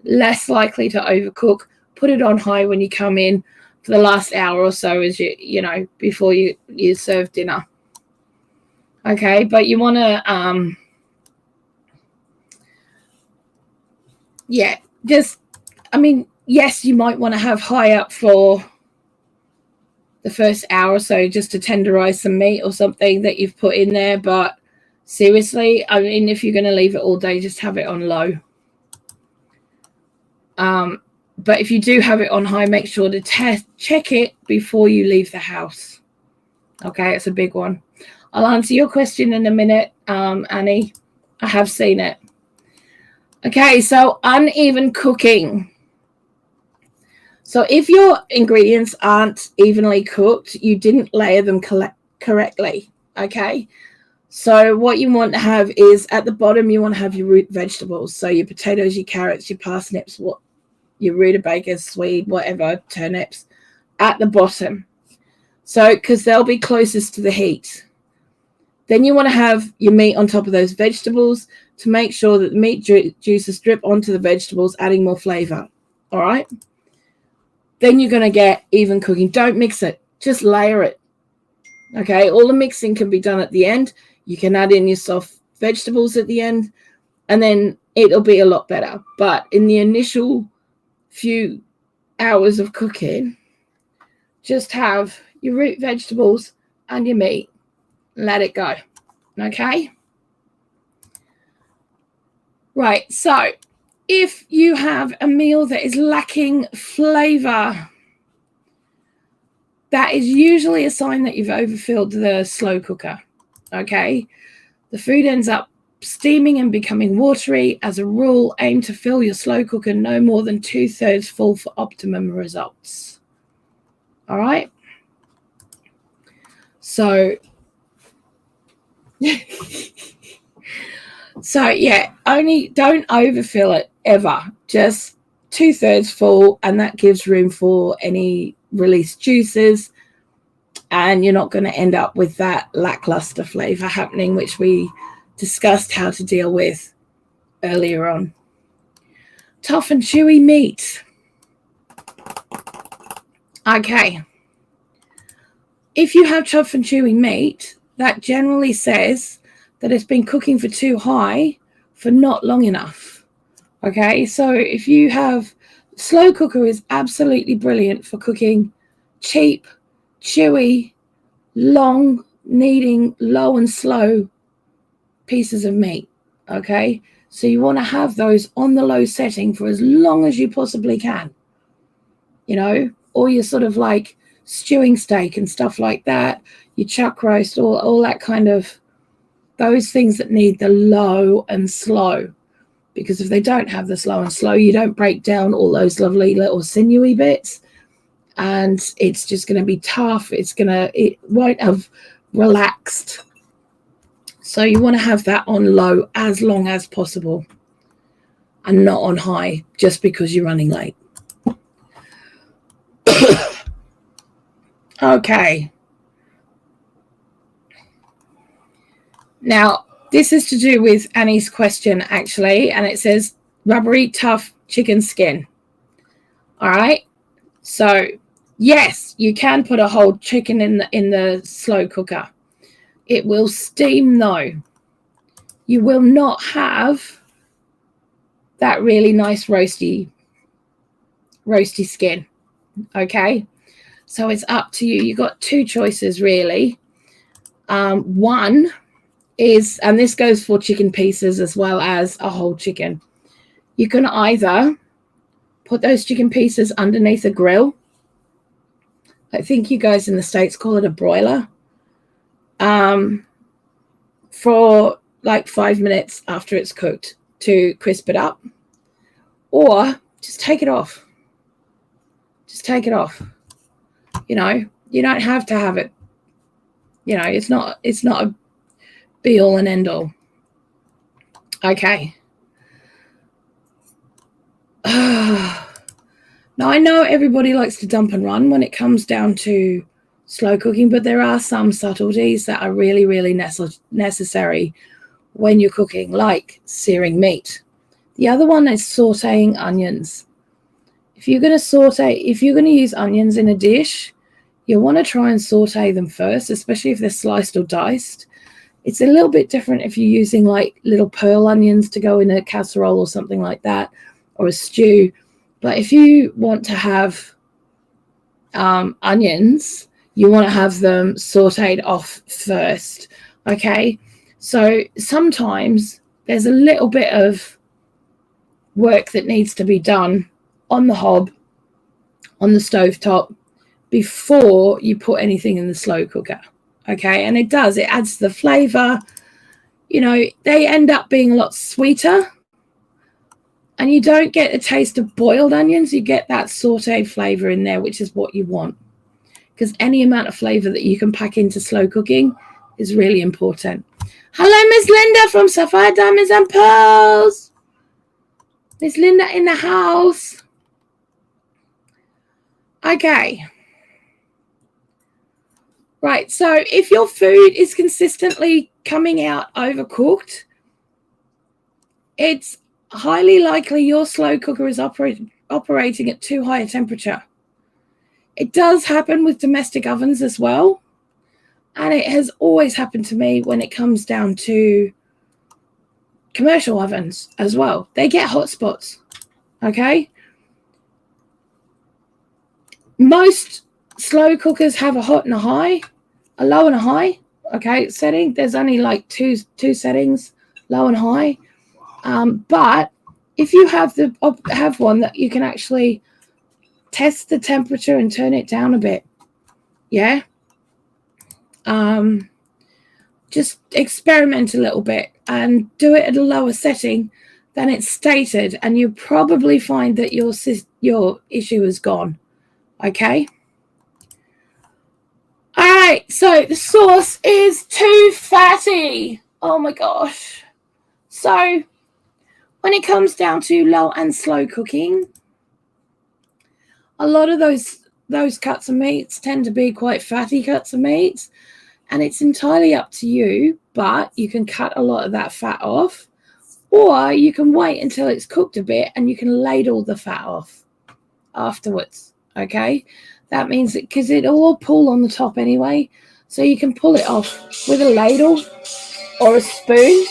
Less likely to overcook. Put it on high when you come in for the last hour or so as you know, before you serve dinner. Okay, but you want to yes, you might want to have high up for the first hour or so just to tenderize some meat or something that you've put in there. But seriously, I mean, if you're going to leave it all day, just have it on low. But if you do have it on high, make sure to check it before you leave the house. Okay, it's a big one. I'll answer your question in a minute, Annie. I have seen it. Okay, so uneven cooking. So if your ingredients aren't evenly cooked, you didn't layer them correctly. Okay, so what you want to have is at the bottom, you want to have your root vegetables. So your potatoes, your carrots, your parsnips, your rutabagas, swede, whatever, turnips at the bottom. So because they'll be closest to the heat. Then you want to have your meat on top of those vegetables to make sure that the meat juices drip onto the vegetables, adding more flavor. All right. Then you're going to get even cooking. Don't mix it. Just layer it. Okay. All the mixing can be done at the end. You can add in your soft vegetables at the end, and then it'll be a lot better. But in the initial few hours of cooking, just have your root vegetables and your meat. Let it go. Okay. Right. So if you have a meal that is lacking flavor, that is usually a sign that you've overfilled the slow cooker. Okay. The food ends up steaming and becoming watery. As a rule, aim to fill your slow cooker no more than 2/3 full for optimum results. All right. So yeah, only don't overfill it ever. Just 2/3 full, and that gives room for any released juices, and you're not going to end up with that lackluster flavor happening, which we discussed how to deal with earlier on. Tough and chewy meat. Okay. If you have tough and chewy meat, that generally says that it's been cooking for too high for not long enough. Okay, so if you have slow cooker is absolutely brilliant for cooking cheap, chewy, long, needing low and slow pieces of meat. Okay, so you want to have those on the low setting for as long as you possibly can. You know, or you're sort of like stewing steak and stuff like that, your chuck roast, all that kind of, those things that need the low and slow, because if they don't have the slow and slow, you don't break down all those lovely little sinewy bits, and it's just going to be tough. It won't have relaxed. So you want to have that on low as long as possible and not on high just because you're running late. Okay. Now, this is to do with Annie's question, actually, and it says rubbery, tough chicken skin. All right. So, yes, you can put a whole chicken in the slow cooker. It will steam, though. You will not have that really nice roasty skin. Okay. So it's up to you. You've got two choices, really. One is, and this goes for chicken pieces as well as a whole chicken. You can either put those chicken pieces underneath a grill. I think you guys in the States call it a broiler. For like 5 minutes after it's cooked to crisp it up. Or just take it off. Just take it off. You know, you don't have to have it. You know, it's not a be all and end all. Okay. Now, I know everybody likes to dump and run when it comes down to slow cooking, but there are some subtleties that are really, really necessary when you're cooking, like searing meat. The other one is sauteing onions. If you're going to use onions in a dish, you want to try and saute them first, especially if they're sliced or diced. It's a little bit different if you're using like little pearl onions to go in a casserole or something like that, or a stew. But if you want to have onions, you want to have them sauteed off first. Okay, so sometimes there's a little bit of work that needs to be done on the hob, on the stovetop, before you put anything in the slow cooker. Okay, and it adds the flavor. You know, they end up being a lot sweeter, and you don't get a taste of boiled onions. You get that sauteed flavor in there, which is what you want, because any amount of flavor that you can pack into slow cooking is really important. Hello, Miss Linda from Sapphire Diamonds and Pearls. Miss Linda in the house. Okay. Right, so if your food is consistently coming out overcooked, it's highly likely your slow cooker is operating at too high a temperature. It does happen with domestic ovens as well, and it has always happened to me when it comes down to commercial ovens as well. They get hot spots, okay? Most slow cookers have a hot and a high, a low and a high, okay, setting. There's only like two settings, low and high. But if you have one that you can actually test the temperature and turn it down a bit, yeah. Just experiment a little bit and do it at a lower setting than it's stated, and you'll probably find that your issue is gone. Okay. All right, so the sauce is too fatty. Oh my gosh. So when it comes down to low and slow cooking, a lot of those cuts of meats tend to be quite fatty cuts of meats, and it's entirely up to you, but you can cut a lot of that fat off, or you can wait until it's cooked a bit and you can ladle the fat off afterwards. Okay, that means because it'll all pull on the top anyway, so you can pull it off with a ladle or a spoon.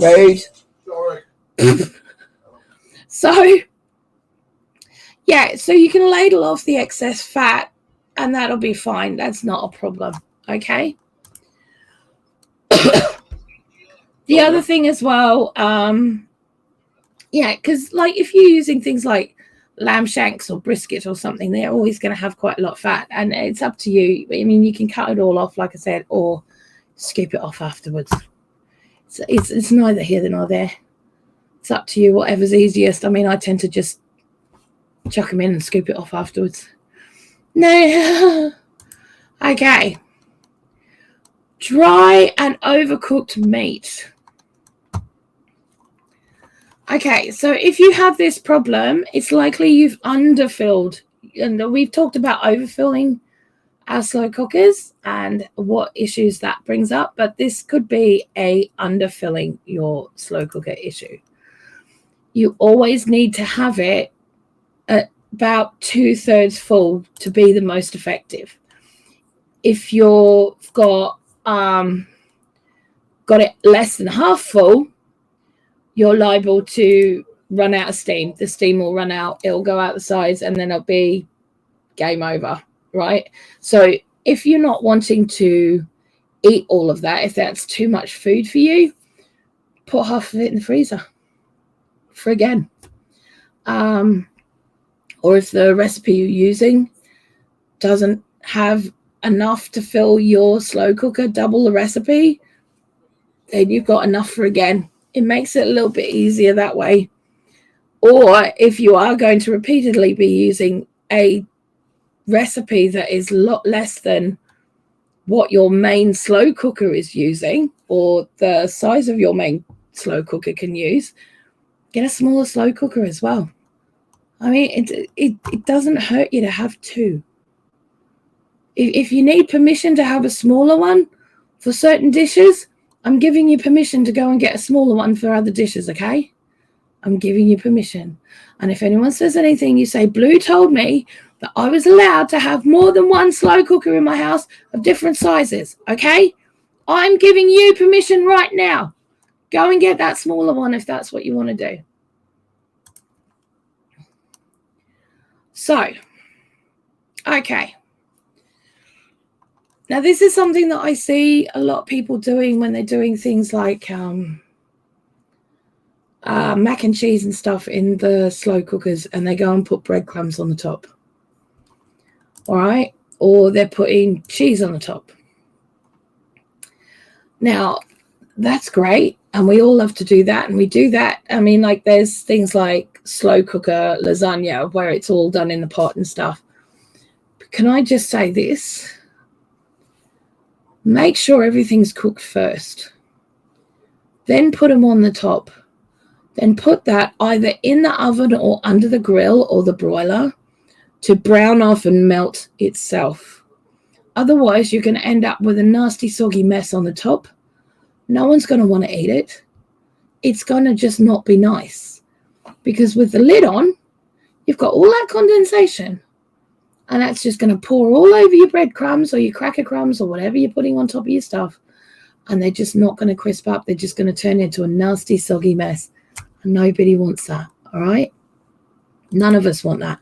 Rude. Sorry. So yeah, so you can ladle off the excess fat and that'll be fine. That's not a problem. Okay. The other thing as well, yeah, because like if you're using things like lamb shanks or brisket or something, they're always going to have quite a lot of fat, and it's up to you. I mean, you can cut it all off, like I said, or scoop it off afterwards. So it's neither here nor there. It's up to you, whatever's easiest. I mean, I tend to just chuck them in and scoop it off afterwards. No. Okay. Dry and overcooked meat. Okay, so if you have this problem, it's likely you've underfilled. And we've talked about overfilling our slow cookers and what issues that brings up, but this could be a underfilling your slow cooker issue. You always need to have it at about 2/3 full to be the most effective. If you've got it less than half full, you're liable to run out of steam. The steam will run out, it'll go out the sides, and then it'll be game over, right? So if you're not wanting to eat all of that, if that's too much food for you, put half of it in the freezer for again. Or if the recipe you're using doesn't have enough to fill your slow cooker, double the recipe, then you've got enough for again. It makes it a little bit easier that way. Or if you are going to repeatedly be using a recipe that is a lot less than what your main slow cooker is using, or the size of your main slow cooker can use, get a smaller slow cooker as well. I mean, it doesn't hurt you to have two. If you need permission to have a smaller one for certain dishes, I'm giving you permission to go and get a smaller one for other dishes, okay? I'm giving you permission. And if anyone says anything, you say, Blue told me that I was allowed to have more than one slow cooker in my house of different sizes, okay? I'm giving you permission right now. Go and get that smaller one if that's what you want to do. So, okay. Now, this is something that I see a lot of people doing when they're doing things like mac and cheese and stuff in the slow cookers, and they go and put breadcrumbs on the top. All right. Or they're putting cheese on the top. Now, that's great. And we all love to do that. And we do that. I mean, like there's things like slow cooker lasagna where it's all done in the pot and stuff. But can I just say this? Make sure everything's cooked first. Then put them on the top. Then put that either in the oven or under the grill or the broiler to brown off and melt itself. Otherwise, you're going to end up with a nasty, soggy mess on the top. No one's going to want to eat it. It's going to just not be nice. Because with the lid on, you've got all that condensation. And that's just going to pour all over your breadcrumbs or your cracker crumbs or whatever you're putting on top of your stuff. And they're just not going to crisp up. They're just going to turn into a nasty, soggy mess. And nobody wants that, all right? None of us want that.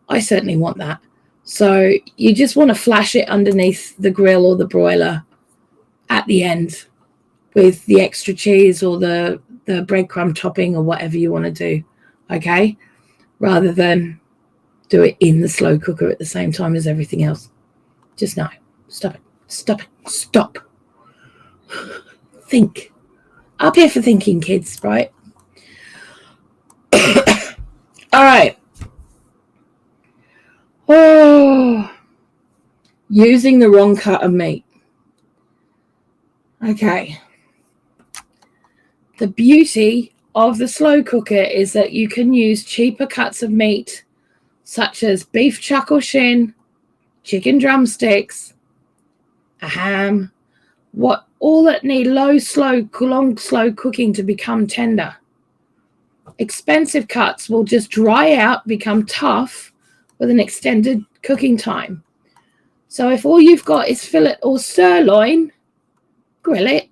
I certainly want that. So you just want to flash it underneath the grill or the broiler at the end with the extra cheese or the breadcrumb topping or whatever you want to do, okay? Rather than do it in the slow cooker at the same time as everything else. Just no. Stop it. Stop it. Stop. Think. Up here for thinking, kids, right? All right. Oh, using the wrong cut of meat. Okay. The beauty of the slow cooker is that you can use cheaper cuts of meat, such as beef chuck or shin, chicken drumsticks, a ham, all that need long, slow cooking to become tender. Expensive cuts will just dry out, become tough with an extended cooking time. So if all you've got is fillet or sirloin, grill it,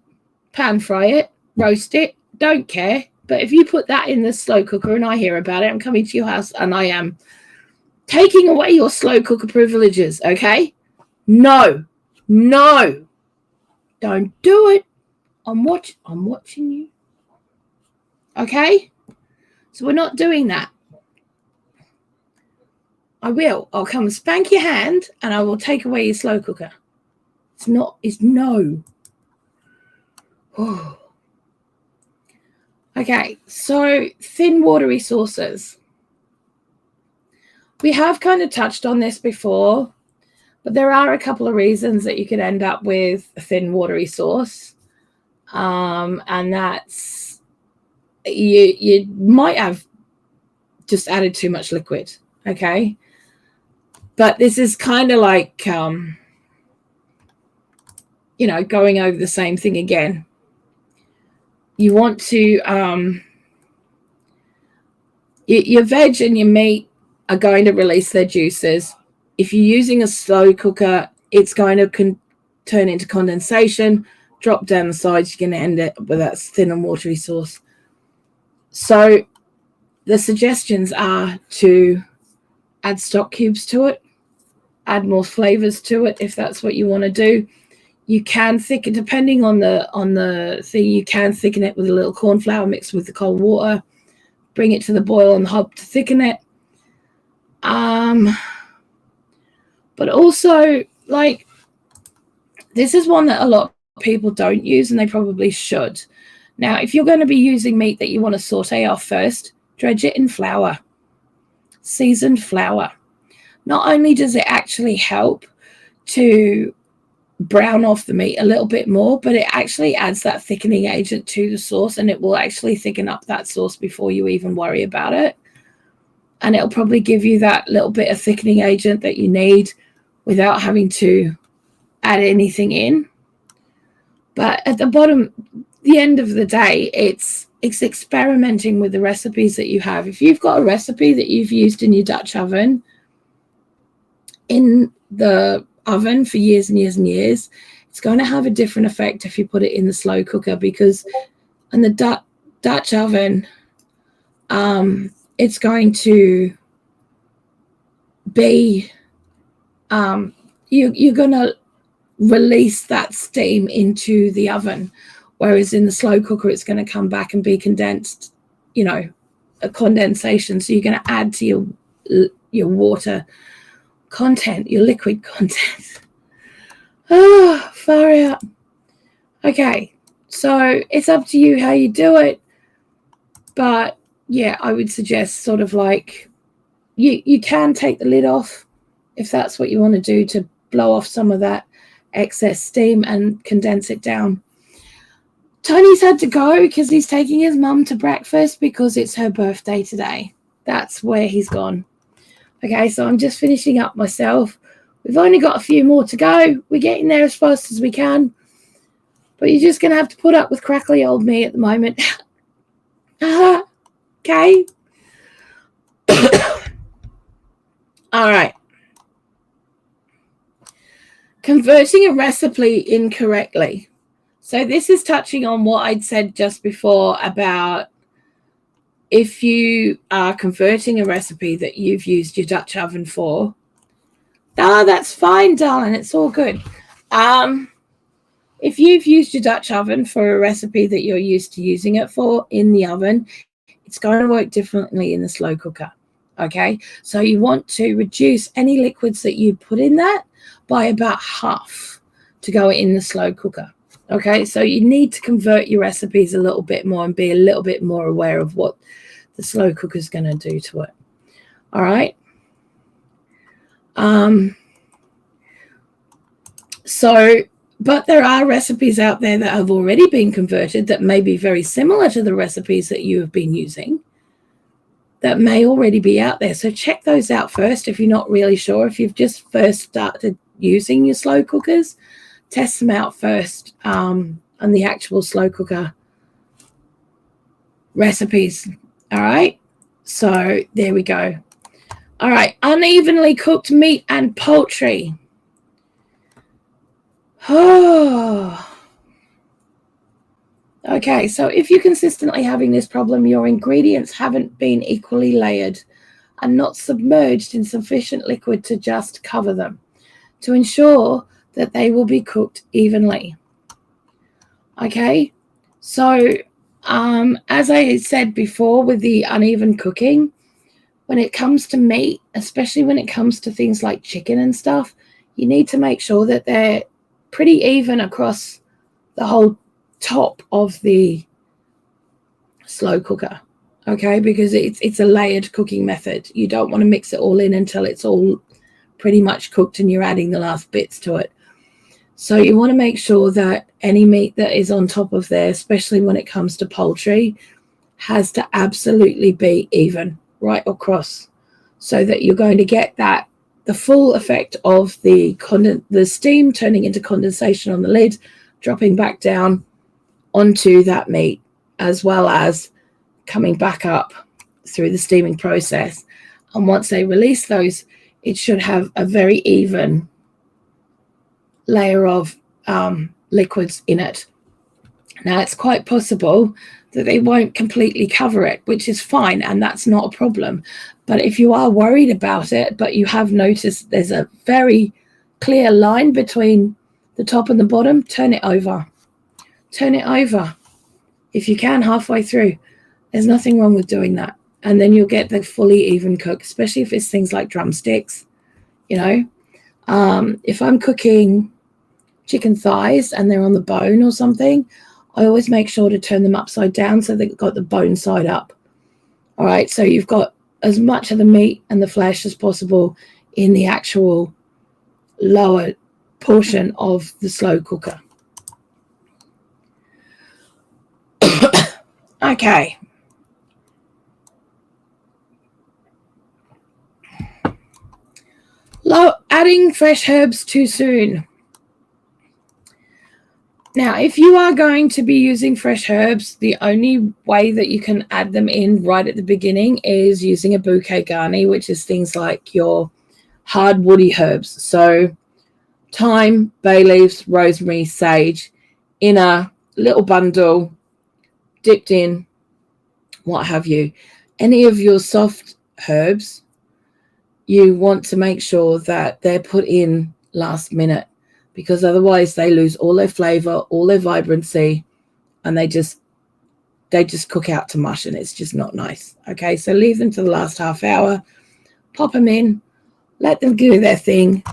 pan fry it, roast it, don't care. But if you put that in the slow cooker and I hear about it, I'm coming to your house and I am taking away your slow cooker privileges, okay? No, don't do it. I'm watching you. Okay? So we're not doing that. I'll come and spank your hand and I will take away your slow cooker. It's no. Oh. Okay, so thin watery sauces. We have kind of touched on this before, but there are a couple of reasons that you could end up with a thin watery sauce. And that's you might have just added too much liquid, okay? But this is kind of like, going over the same thing again. You want to, your veg and your meat are going to release their juices. If you're using a slow cooker, it's going to turn into condensation, drop down the sides. You're going to end up with that thin and watery sauce. So the suggestions are to add stock cubes to it, add more flavors to it if that's what you want to do. You can thicken, depending on the thing, you can thicken it with a little corn flour mixed with the cold water. Bring it to the boil on the hob to thicken it. But also, like, this is one that a lot of people don't use, and they probably should. Now, if you're going to be using meat that you want to saute off first, dredge it in flour, seasoned flour. Not only does it actually help to brown off the meat a little bit more, but it actually adds that thickening agent to the sauce, and it will actually thicken up that sauce before you even worry about it. And it'll probably give you that little bit of thickening agent that you need without having to add anything in. But at the end of the day, it's experimenting with the recipes that you have. If you've got a recipe that you've used in your Dutch oven, in the oven for years and years and years, it's going to have a different effect if you put it in the slow cooker, because in the Dutch oven, it's going to be, you're going to release that steam into the oven, whereas in the slow cooker, it's going to come back and be condensed a condensation. So you're going to add to your water content, your liquid content. Oh, far out. Okay, so it's up to you how you do it. But yeah, I would suggest sort of like you can take the lid off if that's what you want to do to blow off some of that excess steam and condense it down. Tony's had to go because he's taking his mum to breakfast because it's her birthday today. That's where he's gone. Okay, so I'm just finishing up myself. We've only got a few more to go. We're getting there as fast as we can. But you're just going to have to put up with crackly old me at the moment. Okay. All right. Converting a recipe incorrectly. So this is touching on what I'd said just before about if you are converting a recipe that you've used your Dutch oven for. That's fine, darling. It's all good. If you've used your Dutch oven for a recipe that you're used to using it for in the oven, it's going to work differently in the slow cooker. Okay, so you want to reduce any liquids that you put in that by about half to go in the slow cooker. Okay, so you need to convert your recipes a little bit more and be a little bit more aware of what the slow cooker is going to do to it. All right. But there are recipes out there that have already been converted that may be very similar to the recipes that you have been using that may already be out there. So check those out first if you're not really sure. If you've just first started using your slow cookers, test them out first on the actual slow cooker recipes. All right. So there we go. All right. Unevenly cooked meat and poultry. Oh. Okay, so if you're consistently having this problem, your ingredients haven't been equally layered and not submerged in sufficient liquid to just cover them to ensure that they will be cooked evenly. Okay, so as I said before with the uneven cooking, when it comes to meat, especially when it comes to things like chicken and stuff, you need to make sure that they're pretty even across the whole top of the slow cooker, okay, because it's a layered cooking method. You don't want to mix it all in until it's all pretty much cooked and you're adding the last bits to it. So you want to make sure that any meat that is on top of there, especially when it comes to poultry, has to absolutely be even right across so that you're going to get that the full effect of the steam turning into condensation on the lid, dropping back down onto that meat, as well as coming back up through the steaming process. And once they release those, it should have a very even layer of liquids in it. Now, it's quite possible that they won't completely cover it, which is fine, and that's not a problem. But if you are worried about it, but you have noticed there's a very clear line between the top and the bottom, turn it over. Turn it over if you can halfway through. There's nothing wrong with doing that. And then you'll get the fully even cook, especially if it's things like drumsticks. If I'm cooking chicken thighs and they're on the bone or something, I always make sure to turn them upside down so they've got the bone side up. All right, so you've got as much of the meat and the flesh as possible in the actual lower portion of the slow cooker. Okay. Adding fresh herbs too soon. Now, if you are going to be using fresh herbs, the only way that you can add them in right at the beginning is using a bouquet garni, which is things like your hard woody herbs. So thyme, bay leaves, rosemary, sage in a little bundle, dipped in, what have you. Any of your soft herbs, you want to make sure that they're put in last minute, because otherwise they lose all their flavor, all their vibrancy, and they just they just cook out to mush and it's just not nice. Okay, so leave them to the last half hour, pop them in, let them do their thing,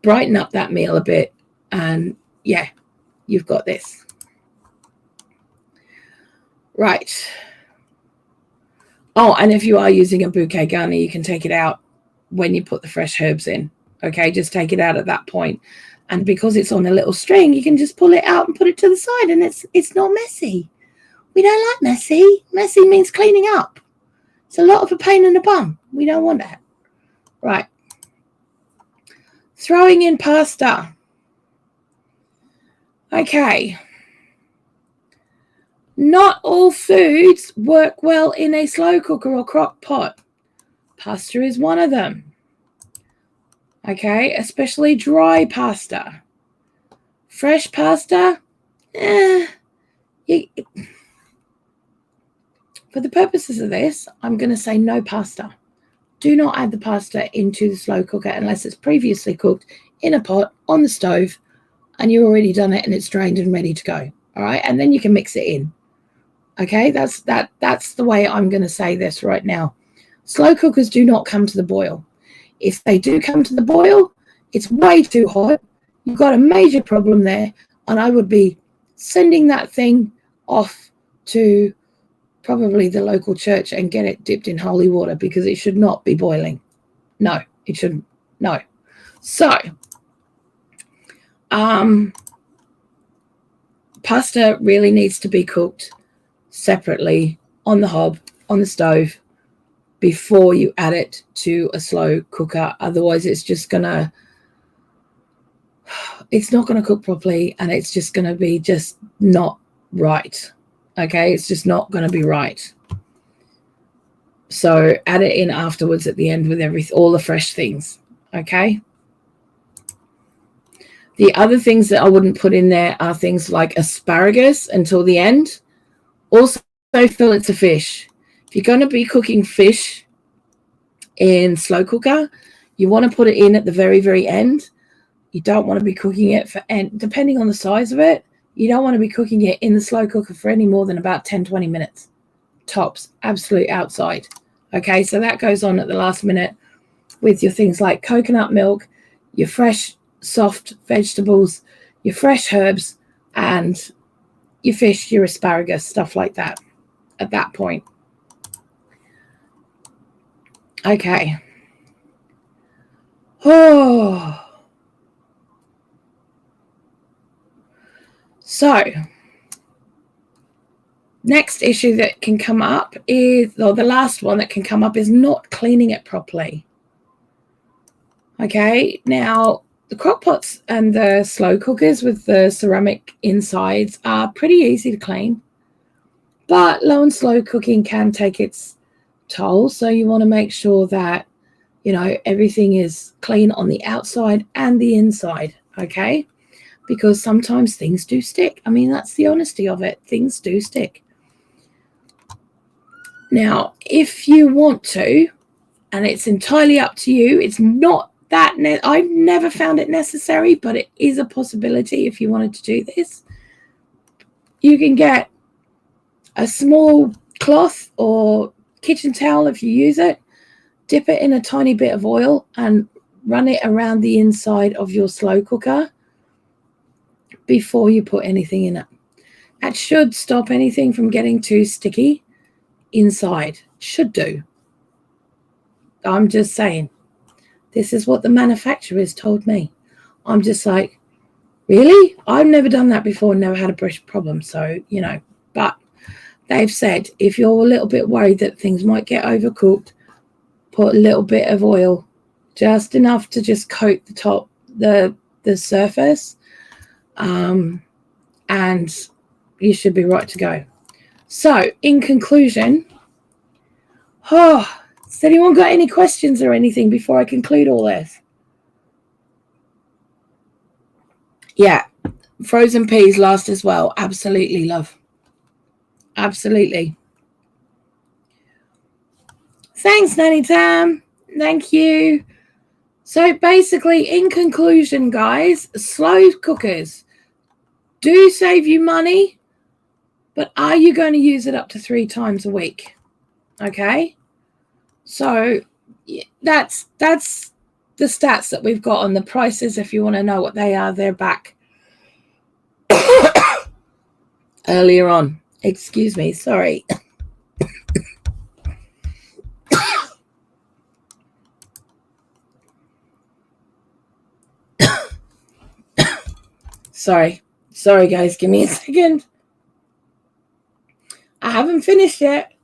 brighten up that meal a bit, and yeah, you've got this. Right. Oh, and if you are using a bouquet garni, you can take it out when you put the fresh herbs in. Okay, just take it out at that point. And because it's on a little string, you can just pull it out and put it to the side, and it's not messy. We don't like messy. Messy means cleaning up. It's a lot of a pain in the bum. We don't want that. Right. Throwing in pasta. Okay. Not all foods work well in a slow cooker or crock pot. Pasta is one of them. Okay, especially dry pasta. Fresh pasta, for the purposes of this, I'm going to say no pasta. Do not add the pasta into the slow cooker unless it's previously cooked in a pot on the stove and you've already done it and it's drained and ready to go. All right, and then you can mix it in. Okay, that's the way I'm going to say this right now. Slow cookers do not come to the boil. If they do come to the boil, it's way too hot. You've got a major problem there, and I would be sending that thing off to probably the local church and get it dipped in holy water because it should not be boiling. No, it shouldn't. No. So, pasta really needs to be cooked separately on the hob, on the stove, before you add it to a slow cooker. Otherwise, it's not going to cook properly, and it's just going to be just not right. Okay, it's just not going to be right. So add it in afterwards at the end with all the fresh things. Okay. The other things that I wouldn't put in there are things like asparagus until the end. Also, fillets of fish. If you're going to be cooking fish in slow cooker, you want to put it in at the very, very end. You don't want to be cooking it and depending on the size of it, you don't want to be cooking it in the slow cooker for any more than about 10, 20 minutes. Tops, absolute outside. Okay, so that goes on at the last minute with your things like coconut milk, your fresh, soft vegetables, your fresh herbs, and your fish, your asparagus, stuff like that at that point. Okay. Oh. So, next issue that can come up is, or the last one that can come up is not cleaning it properly. Okay, now the crock pots and the slow cookers with the ceramic insides are pretty easy to clean, but low and slow cooking can take its toll. So you want to make sure that, everything is clean on the outside and the inside. Okay. Because sometimes things do stick. I mean, that's the honesty of it. Things do stick. Now, if you want to, and it's entirely up to you, it's not that, I've never found it necessary, but it is a possibility if you wanted to do this. You can get a small cloth or kitchen towel if you use it, dip it in a tiny bit of oil and run it around the inside of your slow cooker before you put anything in it. That should stop anything from getting too sticky inside. Should do. I'm just saying. This is what the manufacturers told me. I'm just like, really? I've never done that before, never had a problem. So, but they've said if you're a little bit worried that things might get overcooked, put a little bit of oil, just enough to just coat the top, the surface, and you should be right to go. So, in conclusion, has anyone got any questions or anything before I conclude all this? Yeah, frozen peas last as well. Absolutely, love. Absolutely. Thanks, Nanny Tam. Thank you. So basically, in conclusion, guys, slow cookers do save you money, but are you going to use it up to 3 times a week? Okay. So that's the stats that we've got on the prices. If you want to know what they are, they're back earlier on. Excuse me. Sorry. Sorry, guys. Give me a second. I haven't finished yet.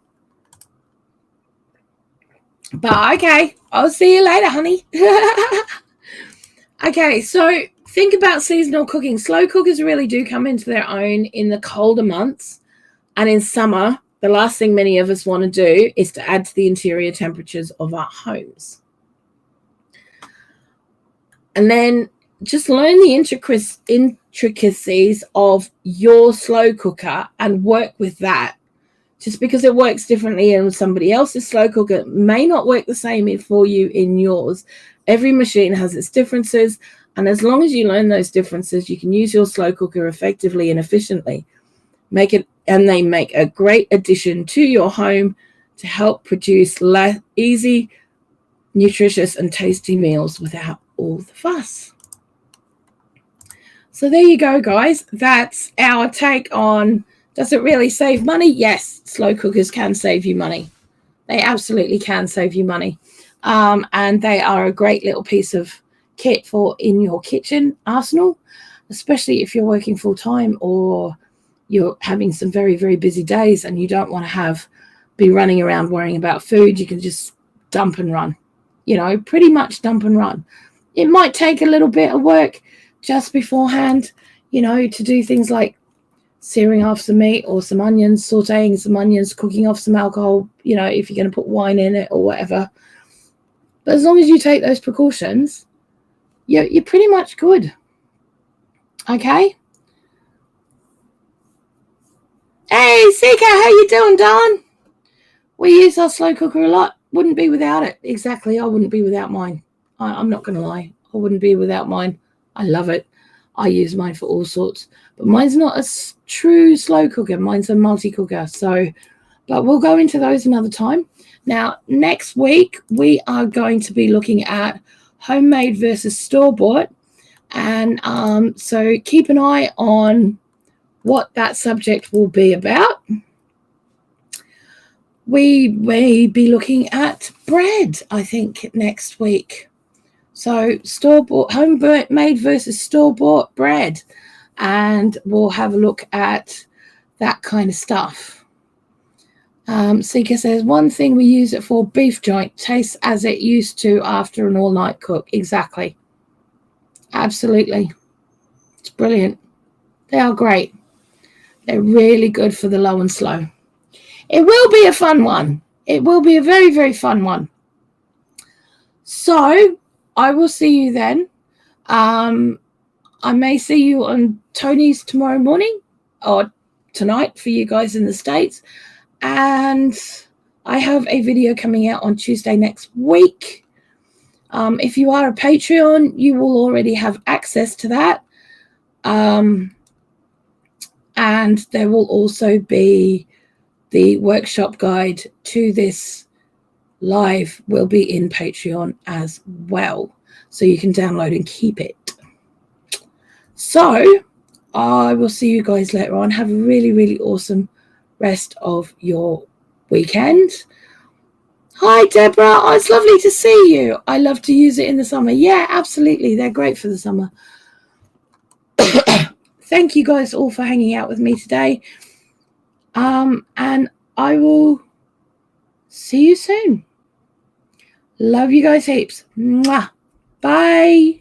But okay, I'll see you later, honey. Okay, so think about seasonal cooking. Slow cookers really do come into their own in the colder months. And in summer, the last thing many of us want to do is to add to the interior temperatures of our homes. And then just learn the intricacies of your slow cooker and work with that. Just because it works differently in somebody else's slow cooker may not work the same for you in yours. Every machine has its differences, and as long as you learn those differences, you can use your slow cooker effectively and efficiently. They make a great addition to your home to help produce easy, nutritious, and tasty meals without all the fuss. So there you go, guys. That's our take on, does it really save money? Yes, slow cookers can save you money. They absolutely can save you money. And they are a great little piece of kit for in your kitchen arsenal, especially if you're working full time or you're having some very, very busy days and you don't want to be running around worrying about food. You can just dump and run, pretty much dump and run. It might take a little bit of work just beforehand, to do things like searing off some meat or some onions, sauteing some onions, cooking off some alcohol, if you're going to put wine in it or whatever. But as long as you take those precautions, you're pretty much good. Okay? Hey, Sika, how you doing, darling? We use our slow cooker a lot. Wouldn't be without it. Exactly, I wouldn't be without mine. I'm not going to lie. I wouldn't be without mine. I love it. I use mine for all sorts. But mine's not a true slow cooker. Mine's a multi-cooker. But we'll go into those another time. Now, next week, we are going to be looking at homemade versus store-bought. And so keep an eye on what that subject will be about. We may be looking at bread, I think, next week. So store-bought, homemade versus store-bought bread. And we'll have a look at that kind of stuff. Sika says, one thing we use it for, beef joint, tastes as it used to after an all-night cook. Exactly. Absolutely. It's brilliant. They are great. They're really good for the low and slow. It will be a fun one. It will be a very, very fun one. So I will see you then. I may see you on Tony's tomorrow morning or tonight for you guys in the States. And I have a video coming out on Tuesday next week. If you are a Patreon, you will already have access to that. And there will also be the workshop guide to this live will be in Patreon as well. So you can download and keep it. So I will see you guys later on. Have a really, really awesome rest of your weekend. Hi, Deborah. Oh, it's lovely to see you. I love to use it in the summer. Yeah, absolutely. They're great for the summer. Thank you guys all for hanging out with me today. And I will see you soon. Love you guys heaps. Mwah. Bye.